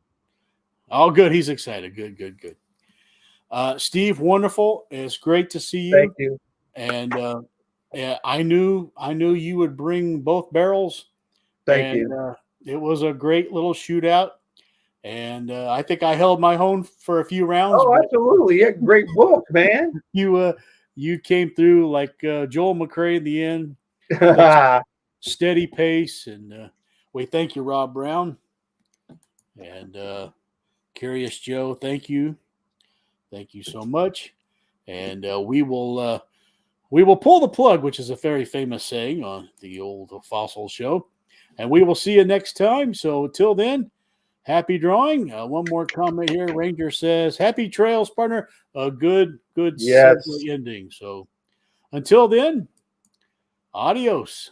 Oh, good. He's excited. Good. Steve, wonderful. It's great to see you. Thank you. And I knew you would bring both barrels. Thank you. It was a great little shootout, and I think I held my own for a few rounds. Oh, absolutely! Yeah, great book, man. You came through like Joel McRae in the end. Steady pace, and we thank you, Rob Brown, and Curious Joe. Thank you so much, and we will pull the plug, which is a very famous saying on the old Fossil Show, and we will see you next time. So till then, happy drawing. One more comment here. Ranger says, "Happy trails, partner." A good yes. ending. So until then, adios.